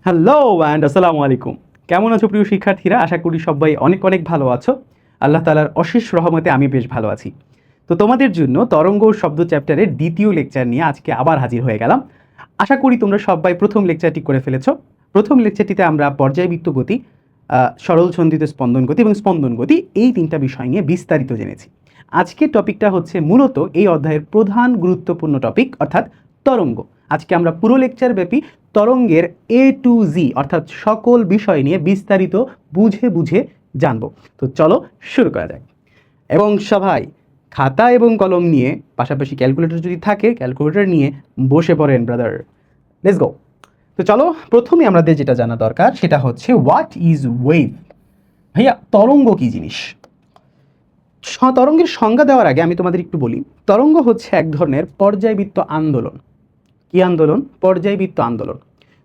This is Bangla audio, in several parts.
হ্যালো অ্যান্ড আসসালামু আলাইকুম। কেমন আছো প্রিয় শিক্ষার্থীরা? আশা করি সবাই অনেক অনেক ভালো আছো। আল্লাহ তাআলার অশেষ রহমতে আমি বেশ ভালো আছি। তো তোমাদের জন্য তরঙ্গ শব্দ চ্যাপ্টারের দ্বিতীয় লেকচার নিয়ে আজকে আবার হাজির হয়ে গেলাম। আশা করি তোমরা সবাই প্রথম লেকচারটি করে ফেলেছো। প্রথম লেকচারটিতে আমরা পর্যায়বৃত্ত গতি, সরল ছন্দিত স্পন্দন গতি এবং স্পন্দন গতি এই তিনটা বিষয় নিয়ে বিস্তারিত জেনেছি। আজকের টপিকটা হচ্ছে মূলত এই অধ্যায়ের প্রধান গুরুত্বপূর্ণ টপিক অর্থাৎ তরঙ্গ। আজকে আমরা পুরো লেকচার ব্যাপী তরঙ্গের এ টু জি অর্থাৎ সকল বিষয় নিয়ে বিস্তারিত বুঝে বুঝে জানবো। তো চলো শুরু করা যাক। এবং সবাই খাতা এবং কলম নিয়ে, পাশাপাশি ক্যালকুলেটর যদি থাকে ক্যালকুলেটর নিয়ে বসে পড়েন ব্রাদার। Let's go. তো চলো, প্রথমে আমাদের যেটা জানা দরকার সেটা হচ্ছে হোয়াট ইজ ওয়েভ। ভাইয়া, তরঙ্গ কি জিনিস? তরঙ্গের সংজ্ঞা দেওয়ার আগে আমি তোমাদের একটু বলি, তরঙ্গ হচ্ছে এক ধরনের পর্যায়বৃত্ত আন্দোলন। কি আন্দোলন? পর্যায়বৃত্ত আন্দোলন।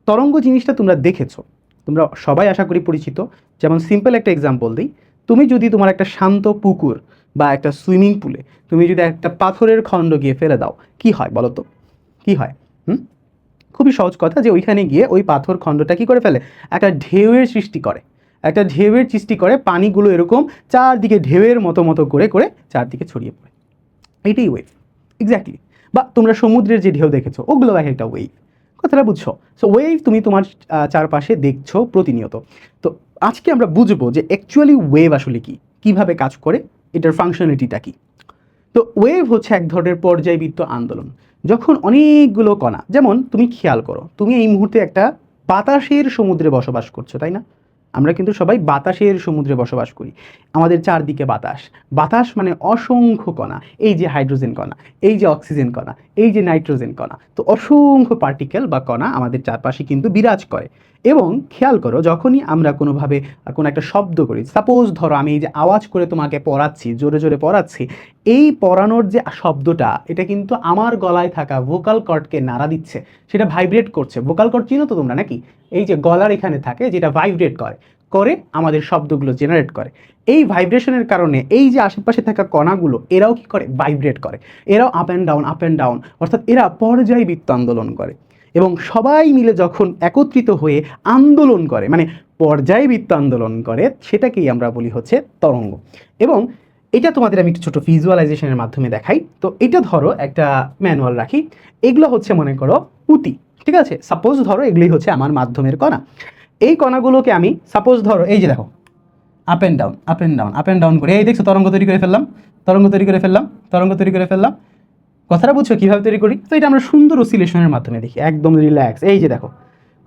তরঙ্গ জিনিসটা তোমরা দেখেছো, তোমরা সবাই আশা করি পরিচিত। যেমন সিম্পল একটা এক্সাম্পল দিই, তুমি যদি তোমার একটা শান্ত পুকুর বা একটা সুইমিং পুলে তুমি যদি একটা পাথরের খণ্ড গিয়ে ফেলে দাও, কি হয় বলো তো? কি হয়? খুবই সহজ কথা, যে ওইখানে গিয়ে ওই পাথর খণ্ডটা কি করে ফেলে? একটা ঢেউয়ের সৃষ্টি করে। একটা ঢেউয়ের সৃষ্টি করে, পানিগুলো এরকম চারদিকে ঢেউয়ের মতো মতো করে করে চারদিকে ছড়িয়ে পড়ে। এটাই ওয়েভ, এক্স্যাক্টলি। বা তোমরা সমুদ্রের যে ঢেউ দেখেছো, ওগুলো এক একটা ওয়েভ। কথাটা বুঝছো? সো ওয়েভ তুমি তোমার চারপাশে দেখছো প্রতিনিয়ত। তো আজকে আমরা বুঝবো যে অ্যাকচুয়ালি ওয়েভ আসলে কি, কিভাবে কাজ করে, এটার ফাংশনালিটিটা কি। তো ওয়েভ হচ্ছে এক ধরনের পর্যায়বৃত্ত আন্দোলন। যখন অনেকগুলো কণা, যেমন তুমি খেয়াল করো, তুমি এই মুহূর্তে একটা বাতাসের সমুদ্রে বসবাস করছো, তাই না? আমরা কিন্তু সবাই বাতাসের সমুদ্রে বসবাস করি। আমাদের চারদিকে বাতাস, বাতাস মানে অসংখ্য কণা। এই যে হাইড্রোজেন কণা, এই যে অক্সিজেন কণা, এই যে নাইট্রোজেন কণা, তো অসংখ্য পার্টিকেল বা কণা আমাদের চারপাশে কিন্তু বিরাজ করে। এবং খেয়াল করো, যখনই আমরা কোনোভাবে কোনো একটা শব্দ করি, সাপোজ ধরো আমি এই যে আওয়াজ করে তোমাকে পড়াচ্ছি, জোরে জোরে পড়াচ্ছি, এই পড়ানোর যে শব্দটা, এটা কিন্তু আমার গলায় থাকা ভোকাল কর্ডকে নাড়া দিচ্ছে, সেটা ভাইব্রেট করছে। ভোকাল কর্ড চিনো তো তোমরা নাকি? এই যে গলার এখানে থাকে, যেটা ভাইব্রেট করে করে আমাদের শব্দগুলো জেনারেট করে। এই ভাইব্রেশনের কারণে এই যে আশেপাশে থাকা কণাগুলো, এরাও কি করে? ভাইব্রেট করে। এরাও up and down, up and down, অর্থাৎ এরা পর্যায়বৃত্ত আন্দোলন করে। এবং সবাই মিলে যখন একত্রিত হয়ে আন্দোলন করে, মানে পর্যায়বৃত্ত আন্দোলন করে, সেটাকেই আমরা বলি হচ্ছে তরঙ্গ। এবং এটা তোমাদের আমি একটু ছোটো ভিজুয়ালাইজেশনের মাধ্যমে দেখাই। তো এটা ধরো একটা ম্যানুয়াল রাখি, এগুলো হচ্ছে মনে করো পুঁতি, ঠিক আছে? সাপোজ ধরো এগুলোই হচ্ছে আমার মাধ্যমের কণা। এই কণাগুলোকে আমি সাপোজ ধরো এই যে দেখো, up and down, up and down, up and down করে, এই দেখছো তরঙ্গ তৈরি করে ফেললাম, তরঙ্গ তৈরি করে ফেললাম, তরঙ্গ তৈরি করে ফেললাম। কথাটা বুঝছো কীভাবে তৈরি করি? তো এটা আমরা সুন্দর অসিলেশনের মাধ্যমে দেখি, একদম রিল্যাক্স। এই যে দেখো,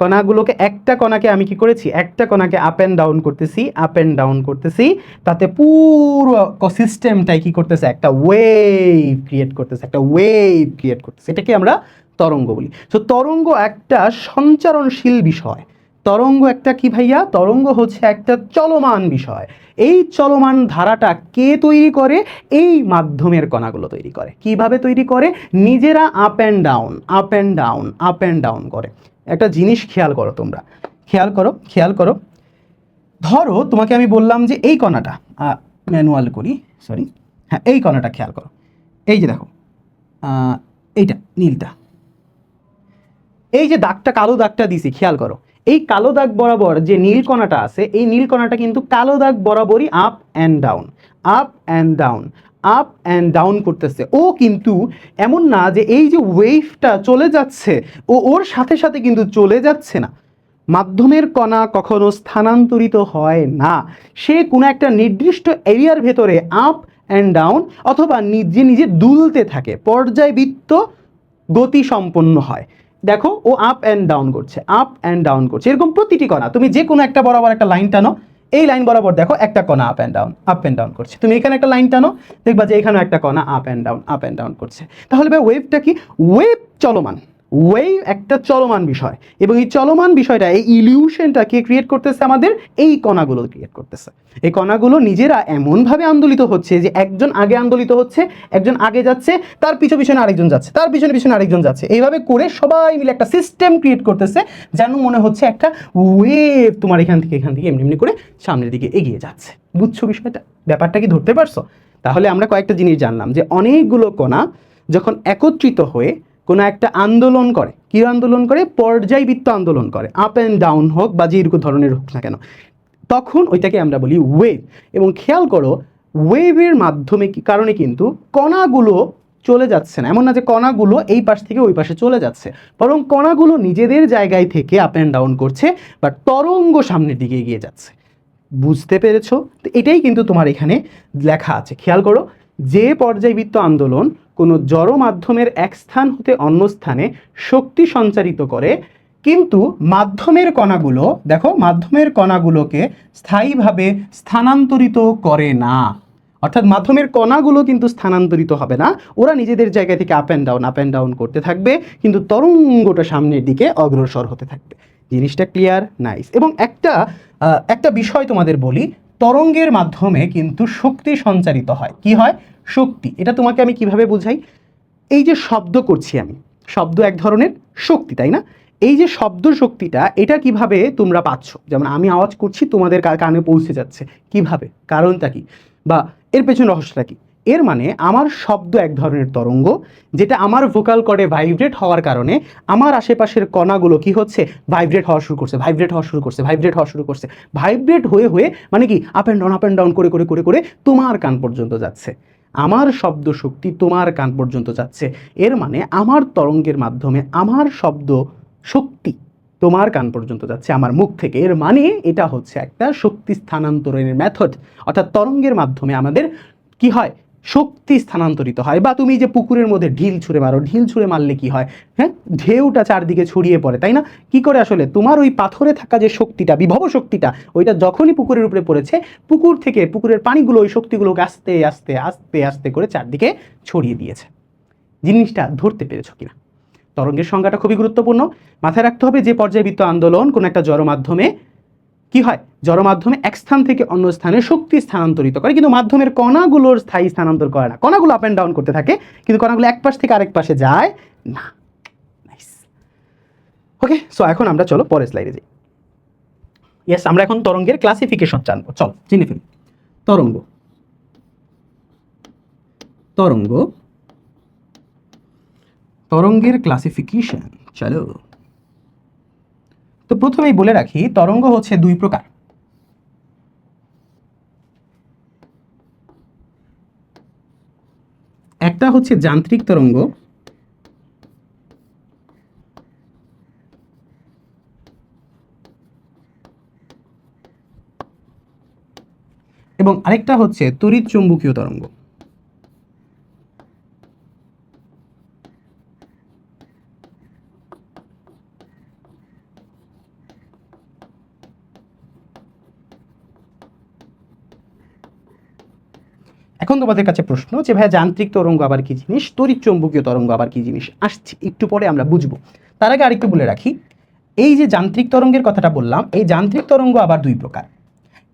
কণাগুলোকে, একটা কণাকে আমি কি করেছি, একটা কণাকে আপ অ্যান্ড ডাউন করতেছি, আপ অ্যান্ড ডাউন করতেছি, তাতে পুরো সিস্টেমটাই কি করতেছে? একটা ওয়েভ ক্রিয়েট করতেছে, একটা ওয়েভ ক্রিয়েট করতেছে। এটাকে আমরা তরঙ্গ বলি। তো তরঙ্গ একটা সঞ্চারণশীল বিষয়। তরঙ্গ একটা কি ভাইয়া? তরঙ্গ হচ্ছে একটা চলমান বিষয়। এই চলমান ধারাটা কে তৈরি করে? এই মাধ্যমের কণাগুলো তৈরি করে। কিভাবে তৈরি করে? নিজেরা up and down, up and down, up and down করে। একটা জিনিস খেয়াল করো তোমরা, খেয়াল করো, খেয়াল করো। ধরো তোমাকে আমি বললাম যে এই কণাটা, ম্যানুয়াল করি, সরি, হ্যাঁ এই কণাটা খেয়াল করো। এই যে দেখো, এইটা নীলটা, এই যে দাগটা, কালো দাগটা দিছি, খেয়াল করো। এই কালো দাগ বরাবর যে নীল কণাটা আছে, এই নীল কণাটা কিন্তু কালো দাগ বরাবরই up and down, up and down, up and down করতেছে। ও কিন্তু এমন না যে এই যে ওয়েভটা চলে যাচ্ছে, ও ওর সাথে সাথে কিন্তু চলে যাচ্ছে না। মাধ্যমের কণা কখনো স্থানান্তরিত হয় না, সে কোনো একটা নির্দিষ্ট এরিয়ার ভেতরে আপ অ্যান্ড ডাউন অথবা নিজে নিজে দুলতে থাকে, পর্যায়বৃত্ত গতি সম্পন্ন হয়। দেখো ও আপ অ্যান্ড ডাউন করছে, আপ অ্যান্ড ডাউন করছে, এরকম প্রতিটি কণা। তুমি যে কোনো একটা বরাবর একটা লাইন টানো, এই লাইন বরাবর দেখো একটা কণা up and down, up and down করছে। তুমি এখানে একটা লাইন টানো, দেখবা যে এখানেও একটা কণা up and down, up and down করছে। তাহলে ভাই ওয়েভটা কি? ওয়েভ চলমান, ওয়েভ একটা চলমান বিষয়। এবং এই চলমান বিষয়টা, এই ইলিউশনটা কে ক্রিয়েট করতেছে? আমাদের এই কণাগুলো ক্রিয়েট করতেছে। এই কণাগুলো নিজেরা এমনভাবে আন্দোলিত হচ্ছে যে একজন আগে আন্দোলিত হচ্ছে, একজন আগে যাচ্ছে, তার পিছনে আরেকজন যাচ্ছে, তার পিছনে আরেকজন যাচ্ছে, এইভাবে করে সবাই মিলে একটা সিস্টেম ক্রিয়েট করতেছে, যেন মনে হচ্ছে একটা ওয়েভ তোমার এখান থেকে এমনি এমনি করে সামনের দিকে এগিয়ে যাচ্ছে। বুঝছো বিষয়টা? ব্যাপারটা কি ধরতে পারছো? তাহলে আমরা কয়েকটা জিনিস জানলাম, যে অনেকগুলো কণা যখন একত্রিত হয়ে কোনো একটা আন্দোলন করে, কী আন্দোলন করে? পর্যায়বৃত্ত আন্দোলন করে, আপ অ্যান্ড ডাউন হোক বা যেরকম ধরনের হোক না কেন, তখন ওইটাকে আমরা বলি ওয়েভ। এবং খেয়াল করো, ওয়েভের মাধ্যমে কারণে কিন্তু কণাগুলো চলে যাচ্ছে না, এমন না যে কণাগুলো এই পাশ থেকে ওই পাশে চলে যাচ্ছে, বরং কণাগুলো নিজেদের জায়গায় থেকে আপ অ্যান্ড ডাউন করছে, বা তরঙ্গ সামনের দিকে এগিয়ে যাচ্ছে। বুঝতে পেরেছো? তো এটাই কিন্তু তোমার এখানে লেখা আছে। খেয়াল করো, যে পর্যায়বৃত্ত আন্দোলন কোনো জড় মাধ্যমের এক স্থান হতে অন্য স্থানে শক্তি সঞ্চারিত করে, কিন্তু মাধ্যমের কণাগুলো, দেখো, মাধ্যমের কণাগুলোকে স্থায়ীভাবে স্থানান্তরিত করে না। অর্থাৎ মাধ্যমের কণাগুলো কিন্তু স্থানান্তরিত হবে না, ওরা নিজেদের জায়গা থেকে আপ অ্যান্ড ডাউন করতে থাকবে, কিন্তু তরঙ্গটা সামনের দিকে অগ্রসর হতে থাকবে। জিনিসটা ক্লিয়ার? নাইস। এবং একটা বিষয় তোমাদের বলি, তরঙ্গের মাধ্যমে কিন্তু শক্তি সঞ্চারিত হয়। কি হয়? শক্তি। এটা তোমাকে আমি কিভাবে বুঝাই? এই যে শব্দ করছি আমি, শব্দ এক ধরনের শক্তি, তাই না? এই যে শব্দ শক্তিটা, এটা কিভাবে তোমরা পাচ্ছ? যেমন আমি আওয়াজ করছি, তোমাদের কানে পৌঁছে যাচ্ছে, কিভাবে? কারণটা কি, বা এর পেছনে রহস্যটা কি? এর মানে আমার শব্দ এক ধরনের তরঙ্গ, যেটা আমার ভোকাল কর্ডে ভাইব্রেট হওয়ার কারণে আমার আশেপাশের কণাগুলো কি হচ্ছে? ভাইব্রেট হওয়া শুরু করছে, ভাইব্রেট হওয়া শুরু করছে, ভাইব্রেট হওয়া শুরু করছে। ভাইব্রেট হয়ে হয়ে মানে কি, আপ অ্যান্ড ডাউন করে করে করে করে তোমার কান পর্যন্ত যাচ্ছে। আমার শব্দ শক্তি তোমার কান পর্যন্ত যাচ্ছে, এর মানে আমার তরঙ্গের মাধ্যমে আমার শব্দ শক্তি তোমার কান পর্যন্ত যাচ্ছে আমার মুখ থেকে। এর মানে এটা হচ্ছে একটা শক্তি স্থানান্তরণের মেথড। অর্থাৎ তরঙ্গের মাধ্যমে আমাদের কি হয়? শক্তি স্থানান্তরিত হয়। বা তুমি যে পুকুরের মধ্যে ঢিল ছুঁড়ে মারো, ঢিল ছুঁড়ে মারলে কি হয়? হ্যাঁ, ঢেউটা চারদিকে ছড়িয়ে পড়ে, তাই না? কি করে? আসলে তোমার ওই পাথরে থাকা যে শক্তিটা, বিভব শক্তিটা, ওইটা যখনই পুকুরের উপরে পড়েছে, পুকুর থেকে পুকুরের পানিগুলো ওই শক্তিগুলোকে আস্তে আস্তে আস্তে আস্তে করে চারদিকে ছড়িয়ে দিয়েছে। জিনিসটা ধরতে পেরেছ কিনা? তরঙ্গের সংজ্ঞাটা খুবই গুরুত্বপূর্ণ। মাথায় রাখতে হবে যে পর্যায়বৃত্ত আন্দোলন কোনো একটা জড় মাধ্যমে কি হয়? জড় মাধ্যমে এক স্থান থেকে অন্য স্থানে শক্তি স্থানান্তরিত করে, কিন্তু মাধ্যমের কণাগুলোর স্থায়ী স্থানান্তর করে না। কণাগুলো আপ অ্যান্ড ডাউন করতে থাকে, কিন্তু কণাগুলো এক পাশ থেকে আরেক পাশে যায় না। নাইস। ওকে, সো এখন আমরা চলো পরের স্লাইডে যাই। ইয়েস, আমরা এখন তরঙ্গের ক্লাসিফিকেশন জানবো। চলো জেনে ফেলি। তরঙ্গ, তরঙ্গ, তরঙ্গের ক্লাসিফিকেশন। চলো, তো প্রথমেই বলে রাখি, তরঙ্গ হচ্ছে দুই প্রকার। একটা হচ্ছে যান্ত্রিক তরঙ্গ, এবং আরেকটা হচ্ছে তড়িৎ চুম্বকীয় তরঙ্গ। এখন তোমাদের কাছে প্রশ্ন যে ভাই, যান্ত্রিক তরঙ্গ আবার কি জিনিস, তড়িৎ চৌম্বকীয় তরঙ্গ আবার কি জিনিস? আসছি, একটু পরে আমরা বুঝবো। তার আগে আরেকটু বলে রাখি, এই যে যান্ত্রিক তরঙ্গের কথাটা বললাম, এই যান্ত্রিক তরঙ্গ আবার দুই প্রকার।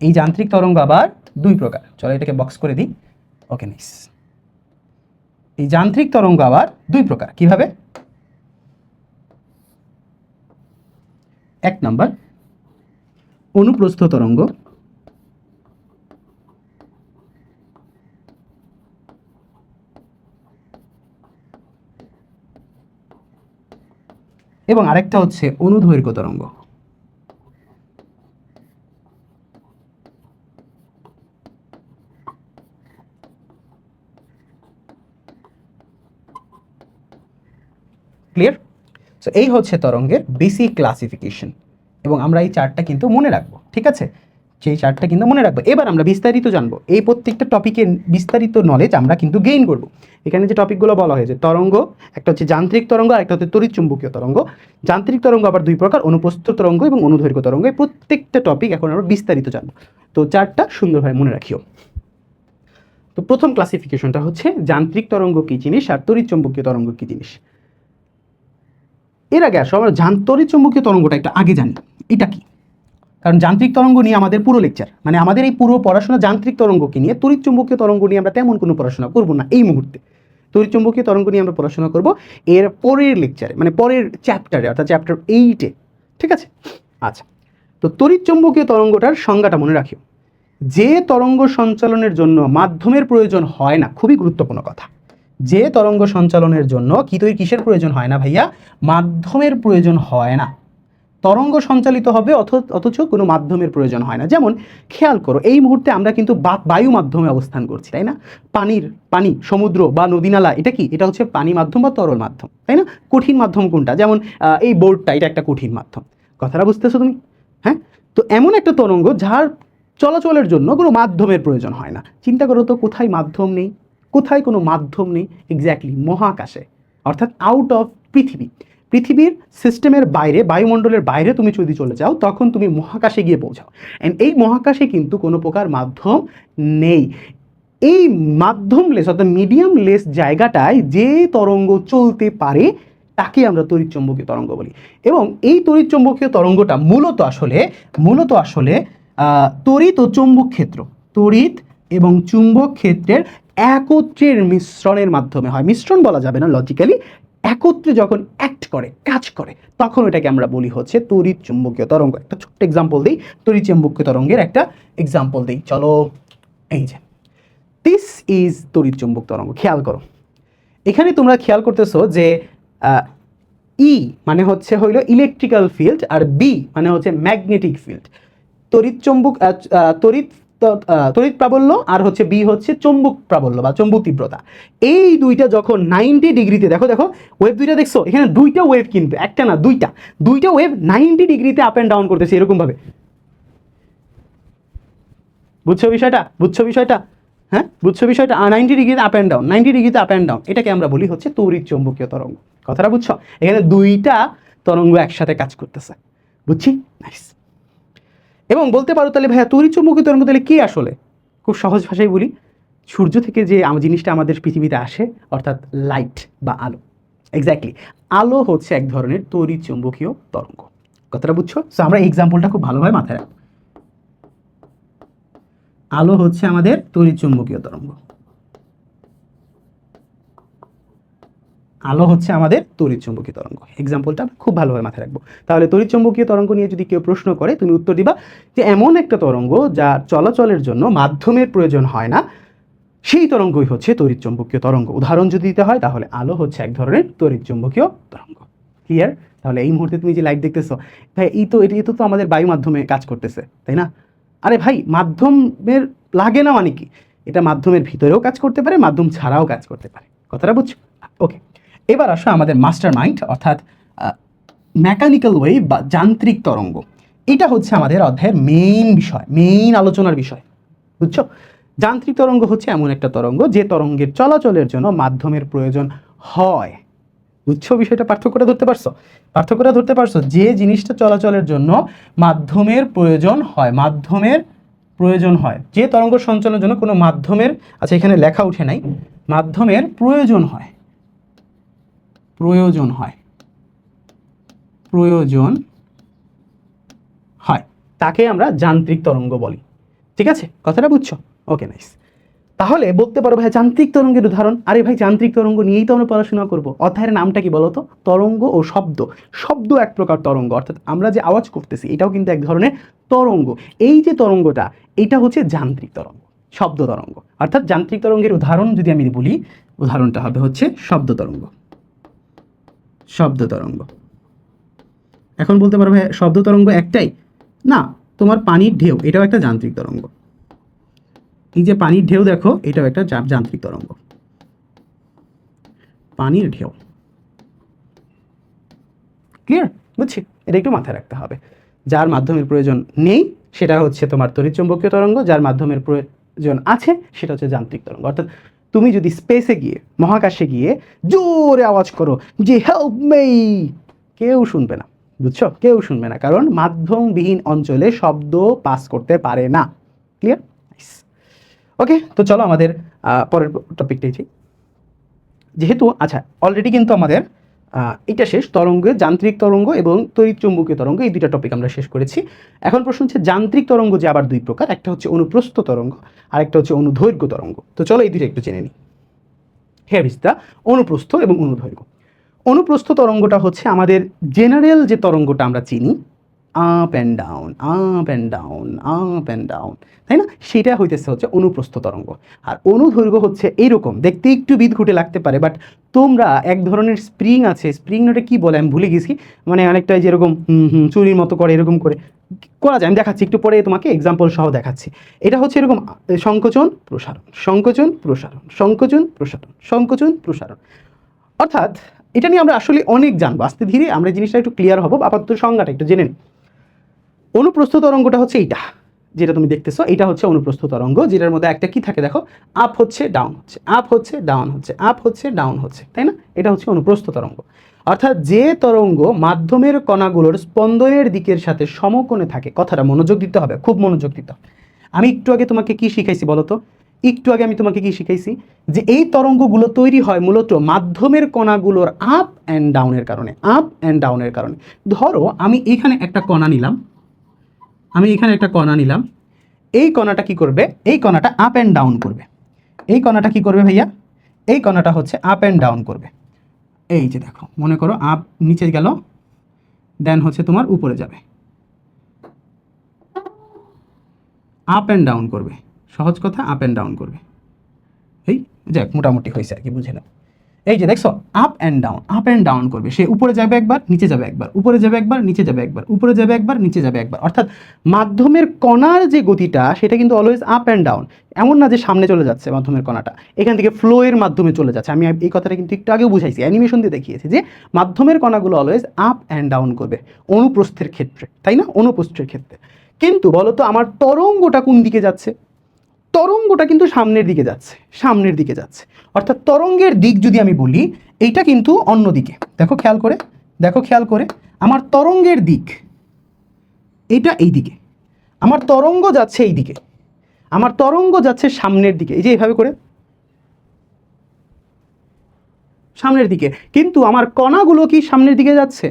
এই যান্ত্রিক তরঙ্গ আবার দুই প্রকার। চলো এটাকে বক্স করে দিই। ওকে, নাইস। এই যান্ত্রিক তরঙ্গ আবার দুই প্রকার। কিভাবে? এক নাম্বার, অনুপ্রস্থ তরঙ্গ, এবং আরেকটা হচ্ছে অনুদৈর্ঘ্য তরঙ্গ। ক্লিয়ার? সো এই হচ্ছে তরঙ্গের বেসিক ক্লাসিফিকেশন, এবং আমরা এই চার্টটা কিন্তু মনে রাখবো। ঠিক আছে, সেই চার্টটা কিন্তু মনে রাখবো। এবার আমরা বিস্তারিত জানবো, এই প্রত্যেকটা টপিকের বিস্তারিত নলেজ আমরা কিন্তু গেইন করবো। এখানে যে টপিকগুলো বলা হয়েছে, তরঙ্গ, একটা হচ্ছে যান্ত্রিক তরঙ্গ, আর একটা হচ্ছে তড়িৎ চুম্বকীয় তরঙ্গ। যান্ত্রিক তরঙ্গ আবার দুই প্রকার, অনুপ্রস্থ তরঙ্গ এবং অনুদৈর্ঘ্য তরঙ্গ। এই প্রত্যেকটা টপিক এখন আমরা বিস্তারিত জানবো। তো চার্টটা সুন্দরভাবে মনে রাখিও। তো প্রথম ক্লাসিফিকেশনটা হচ্ছে যান্ত্রিক তরঙ্গ কী জিনিস আর তড়িৎ চুম্বকীয় তরঙ্গ কী জিনিস। এর আগে আসো আমরা তড়িৎ চুম্বকীয় তরঙ্গটা একটু আগে জানি, এটা কি। কারণ যান্ত্রিক তরঙ্গ নিয়ে আমাদের পুরো লেকচার, মানে আমাদের এই পুরো পড়াশোনা যান্ত্রিক তরঙ্গকে নিয়ে, তড়িৎ চুম্বকীয় তরঙ্গ নিয়ে আমরা তেমন কোনো পড়াশোনা করব না এই মুহূর্তে। তড়িৎ চুম্বকীয় তরঙ্গ নিয়ে আমরা পড়াশোনা করব এর পরের লেকচারে, মানে পরের চ্যাপ্টারে, অর্থাৎ চ্যাপ্টার 8-এ। ঠিক আছে? আচ্ছা, তো তড়িৎ চুম্বকীয় তরঙ্গটার সংজ্ঞাটা মনে রাখিও। যে তরঙ্গ সঞ্চালনের জন্য মাধ্যমের প্রয়োজন হয় না, খুবই গুরুত্বপূর্ণ কথা, যে তরঙ্গ সঞ্চালনের জন্য কিসের প্রয়োজন হয় না ভাইয়া? মাধ্যমের প্রয়োজন হয় না। তরঙ্গ সঞ্চালিত হবে অথচ কোনো মাধ্যমের প্রয়োজন হয় না। যেমন খেয়াল করো, এই মুহূর্তে আমরা কিন্তু বায়ু মাধ্যমে অবস্থান করছি, তাই না? পানি, সমুদ্র বা নদী নালা, এটা কি? এটা হচ্ছে পানি মাধ্যম বা তরল মাধ্যম, তাই না? কঠিন মাধ্যম কোনটা? যেমন এই বোর্ডটা, এটা একটা কঠিন মাধ্যম। কথাটা বুঝতেছো তুমি? হ্যাঁ, তো এমন একটা তরঙ্গ যার চলাচলের জন্য কোনো মাধ্যমের প্রয়োজন হয় না। চিন্তা করো তো, কোথায় মাধ্যম নেই? কোথায় কোনো মাধ্যম নেই? এক্স্যাক্টলি মহাকাশে, অর্থাৎ আউট অফ পৃথিবীর সিস্টেমের বাইরে, বায়ুমণ্ডলের বাইরে তুমি যদি চলে যাও, তখন তুমি মহাকাশে গিয়ে পৌঁছাও। অ্যান্ড এই মহাকাশে কিন্তু কোনো প্রকার মাধ্যম নেই। এই মাধ্যমলেস অর্থাৎ মিডিয়ামলেস জায়গাটায় যে তরঙ্গ চলতে পারে তাকে আমরা তড়িৎচুম্বকীয় তরঙ্গ বলি। এবং এই তড়িৎচুম্বকীয় তরঙ্গটা মূলত আসলে তড়িৎ ও চুম্বক ক্ষেত্র, তড়িৎ এবং চুম্বক ক্ষেত্রের একত্রের মিশ্রণের মাধ্যমে হয়। মিশ্রণ বলা যাবে না লজিক্যালি, একত্রে যখন অ্যাক্ট করে, কাজ করে, তখন এটাকে আমরা বলি হচ্ছে তড়িৎ চুম্বকীয় তরঙ্গ। একটা ছোট্ট এক্সাম্পল দিই, তড়িৎ চুম্বকীয় তরঙ্গের একটা এক্সাম্পল দিই, চলো। এই যে দিস ইজ তড়িৎ চুম্বক তরঙ্গ। খেয়াল করো, এখানে তোমরা খেয়াল করতেছো যে ই মানে হইল ইলেকট্রিক্যাল ফিল্ড, আর বি মানে হচ্ছে ম্যাগনেটিক ফিল্ড। তড়িৎ চুম্বক তড়িৎ প্রাবল্য, আর হচ্ছে বি হচ্ছে চুম্বক প্রাবল্য বা চুম্বক তীব্রতা। এই দুইটা যখন 90 ডিগ্রিতে, দেখো ওয়েভ দুইটা দেখছো, এখানে দুইটা ওয়েভ, কিন্তু একটা না, দুইটা ওয়েভ 90 ডিগ্রিতে আপ অ্যান্ড ডাউন করতেছে এরকম ভাবে। বুঝছো বিষয়টা? হ্যাঁ, বুঝছো বিষয়টা? 90 ডিগ্রিতে আপ অ্যান্ড ডাউন, 90 ডিগ্রিতে আপ অ্যান্ড ডাউন, এটাকে আমরা বলি হচ্ছে তড়িৎ চুম্বকীয় তরঙ্গ। কথাটা বুঝছো? এখানে দুইটা তরঙ্গ একসাথে কাজ করতেছে। বুঝছি? নাইস। এবং বলতে পারো তাহলে ভাইয়া তড়িৎ চুম্বকীয় তরঙ্গ তাহলে কি আসলে? খুব সহজ ভাষায় বলি, সূর্য থেকে যে জিনিসটা আমাদের পৃথিবীতে আসে, অর্থাৎ লাইট বা আলো। এক্স্যাক্টলি, আলো হচ্ছে এক ধরনের তড়িৎ চুম্বকীয় তরঙ্গ। কথাটা বুঝছো? সো আমরা এই এক্সাম্পলটা খুব ভালোভাবে মাথায় রাখবো। আলো হচ্ছে আমাদের তড়িৎ চুম্বকীয় তরঙ্গ। আলো হচ্ছে আমাদের তড়িৎ চুম্বকীয় তরঙ্গ। এক্সাম্পলটা খুব ভালোভাবে মাথায় রাখবো। তাহলে তড়িৎ চুম্বকীয় তরঙ্গ নিয়ে যদি কেউ প্রশ্ন করে, তুমি উত্তর দিবা যে এমন একটা তরঙ্গ যার চলাচলের জন্য মাধ্যমের প্রয়োজন হয় না, সেই তরঙ্গই হচ্ছে তড়িৎ চুম্বকীয় তরঙ্গ। উদাহরণ যদি দিতে হয়, তাহলে আলো হচ্ছে এক ধরনের তড়িৎ চুম্বকীয় তরঙ্গ। ক্লিয়ার? তাহলে এই মুহূর্তে তুমি যে লাইট দেখতেছো, ভাই এটা তো আমাদের বায়ু মাধ্যমে কাজ করতেছে, তাই না? আরে ভাই, মাধ্যমের লাগে না মানে কি? এটা মাধ্যমের ভিতরেও কাজ করতে পারে, মাধ্যম ছাড়াও কাজ করতে পারে। কথাটা বুঝছো? ওকে, এবার আসো আমাদের মাস্টার মাইন্ড, অর্থাৎ মেকানিক্যাল ওয়েভ বা যান্ত্রিক তরঙ্গ। এটা হচ্ছে আমাদের অধ্যায়ের মেইন আলোচনার বিষয়। বুঝছো? যান্ত্রিক তরঙ্গ হচ্ছে এমন একটা তরঙ্গ যে তরঙ্গের চলাচলের জন্য মাধ্যমের প্রয়োজন হয়। বুঝছো বিষয়টা? পার্থক্যটা ধরতে পারছো? যে জিনিসটা চলাচলের জন্য মাধ্যমের প্রয়োজন হয়, যে তরঙ্গ সঞ্চালনের জন্য কোনো মাধ্যমের, আচ্ছা এখানে লেখা উঠে নাই, মাধ্যমের প্রয়োজন হয়, তাকে আমরা যান্ত্রিক তরঙ্গ বলি। ঠিক আছে, কথাটা বুঝছো? ওকে, নাইস। তাহলে বলতে পারো ভাই যান্ত্রিক তরঙ্গের উদাহরণ। আরে ভাই, যান্ত্রিক তরঙ্গ নিয়েই তো আমরা পড়াশোনা করব। অধ্যায়ের নামটা কি বলতো? তরঙ্গ ও শব্দ এক প্রকার তরঙ্গ, অর্থাৎ আমরা যে আওয়াজ করতেছি এটাও কিন্তু এক ধরনের তরঙ্গ। এই যে তরঙ্গটা, এটা হচ্ছে যান্ত্রিক তরঙ্গ, শব্দ তরঙ্গ। অর্থাৎ যান্ত্রিক তরঙ্গের উদাহরণ যদি আমি বলি, উদাহরণটা হবে হচ্ছে শব্দ তরঙ্গ। এখন বলতে পারো ভাই শব্দ তরঙ্গ একটাই না, তোমার পানির ঢেউ, এটাও একটা যান্ত্রিক তরঙ্গ। এই যে পানির ঢেউ দেখো, এটাও একটা যান্ত্রিক তরঙ্গ। পানির ঢেউ, ক্লিয়ার? বুঝছি? এটা একটু মাথায় রাখতে হবে। যার মাধ্যমের প্রয়োজন নেই সেটা হচ্ছে তোমার তড়িৎচুম্বকীয় তরঙ্গ, যার মাধ্যমের প্রয়োজন আছে সেটা হচ্ছে যান্ত্রিক তরঙ্গ। অর্থাৎ তুমি যদি স্পেসে গিয়ে, মহাকাশে গিয়ে জোরে আওয়াজ করো যে হেল্প মি, কেউ শুনবে না। বুঝছো? কেউ শুনবে না, কারণ মাধ্যমবিহীন অঞ্চলে শব্দ পাস করতে পারে না। ক্লিয়ার? ওকে, তো চলো আমাদের পরের টপিকটাই যাই। যেহেতু আচ্ছা অলরেডি কিন্তু আমাদের এটা শেষ, তরঙ্গের যান্ত্রিক তরঙ্গ এবং তড়িৎ চুম্বকীয় তরঙ্গ, এই দুইটা টপিক আমরা শেষ করেছি। এখন প্রশ্ন হচ্ছে যান্ত্রিক তরঙ্গ যে আবার দুই প্রকার, একটা হচ্ছে অনুপ্রস্থ তরঙ্গ আর একটা হচ্ছে অনুদৈর্ঘ্য তরঙ্গ। তো চলো এই দুইটা একটু জেনে নিই। হিয়ার ইজ দ্য অনুপ্রস্থ এবং অনুদৈর্ঘ্য। অনুপ্রস্থ তরঙ্গটা হচ্ছে আমাদের জেনারেল যে তরঙ্গটা আমরা চিনি, up and down, up and down, up and down, তাই না? সেটা হইতেছে হচ্ছে অনুপ্রস্থ তরঙ্গ। আর অনুদৈর্ঘ্য হচ্ছে এইরকম, দেখতে একটু বিদঘুটে লাগতে পারে, বাট তোমরা এক ধরনের স্প্রিং আছে, স্প্রিং ওটা কী বলে আমি ভুলে গেছি, মানে অনেকটা যেরকম চুরির মতো করে এরকম করে করা যায়, আমি দেখাচ্ছি একটু পরে তোমাকে এক্সাম্পল সহ দেখাচ্ছি। এটা হচ্ছে এরকম সংকোচন প্রসারণ, সংকোচন প্রসারণ, সংকোচন প্রসারণ, সংকোচন প্রসারণ। অর্থাৎ এটা নিয়ে আমরা আসলে অনেক জানবো, আস্তে ধীরে আমরা জিনিসটা একটু ক্লিয়ার হবো। আপাতত সংজ্ঞাটা একটু জেনে নিই। অনুপ্রস্থ তরঙ্গটা হচ্ছে এইটা, যেটা তুমি দেখতেছো, এটা হচ্ছে অনুপ্রস্থ তরঙ্গ, যেটার মধ্যে একটা কি থাকে দেখো, আপ হচ্ছে ডাউন হচ্ছে, আপ হচ্ছে ডাউন হচ্ছে, আপ হচ্ছে ডাউন হচ্ছে, তাই না? এটা হচ্ছে অনুপ্রস্থ তরঙ্গ। অর্থাৎ যে তরঙ্গ মাধ্যমের কণাগুলোর স্পন্দনের দিকের সাথে সমকোণে থাকে, কথাটা মনোযোগ দিতে হবে, খুব মনোযোগ দিতে হবে। আমি একটু আগে তোমাকে কি শিখাইছি বলো তো? একটু আগে আমি তোমাকে কি শিখাইছি? যে এই তরঙ্গগুলো তৈরি হয় মূলত মাধ্যমের কণাগুলোর আপ অ্যান্ড ডাউনের কারণে, আপ অ্যান্ড ডাউনের কারণে। ধরো আমি এখানে একটা কণা নিলাম, আমি এখানে একটা কণা নিলাম, এই কণাটা কি করবে? এই কণাটা আপ অ্যান্ড ডাউন করবে। এই কণাটা কি করবে ভাইয়া? এই কণাটা হচ্ছে আপ অ্যান্ড ডাউন করবে। এই যে দেখো, মনে করো আপ নিচে গেল, দেন হচ্ছে তোমার উপরে যাবে, আপ অ্যান্ড ডাউন করবে, সহজ কথা, আপ অ্যান্ড ডাউন করবে। এই যাক, মোটামুটি হয়েছে আর কি, বুঝে নাও। এই যে দেখছো, up and down, up and down করবে, সে উপরে যাবে একবার, নিচে যাবে একবার, উপরে যাবে একবার, নিচে যাবে একবার, উপরে যাবে একবার, নিচে যাবে একবার। অর্থাৎ মাধ্যমের কণার যে গতিটা সেটা কিন্তু অলওয়েজ আপ অ্যান্ড ডাউন। এমন না যে সামনে চলে যাচ্ছে মাধ্যমের কণাটা, এখান থেকে ফ্লোয়ের মাধ্যমে চলে যাচ্ছে। আমি এই কথাটা কিন্তু একটু আগেও বুঝাইছি, অ্যানিমেশন দিয়ে দেখিয়েছি যে মাধ্যমের কণাগুলো অলওয়েজ আপ অ্যান্ড ডাউন করবে অনুপ্রস্থের ক্ষেত্রে, তাই না? অনুপ্রস্থের ক্ষেত্রে। কিন্তু বলো তো আমার তরঙ্গটা কোন দিকে যাচ্ছে? তরঙ্গটা কিন্তু সামনের দিকে যাচ্ছে, সামনের দিকে যাচ্ছে। অর্থাৎ তরঙ্গের দিক যদি আমি বলি, এইটা কিন্তু অন্য দিকে। দেখো খেয়াল করে, দেখো খেয়াল করে, আমার তরঙ্গের দিক এটা এই দিকে, আমার তরঙ্গ যাচ্ছে এই দিকে, আমার তরঙ্গ যাচ্ছে সামনের দিকে, এই যে এইভাবে করে সামনের দিকে। কিন্তু আমার কণাগুলো কি সামনের দিকে যাচ্ছে?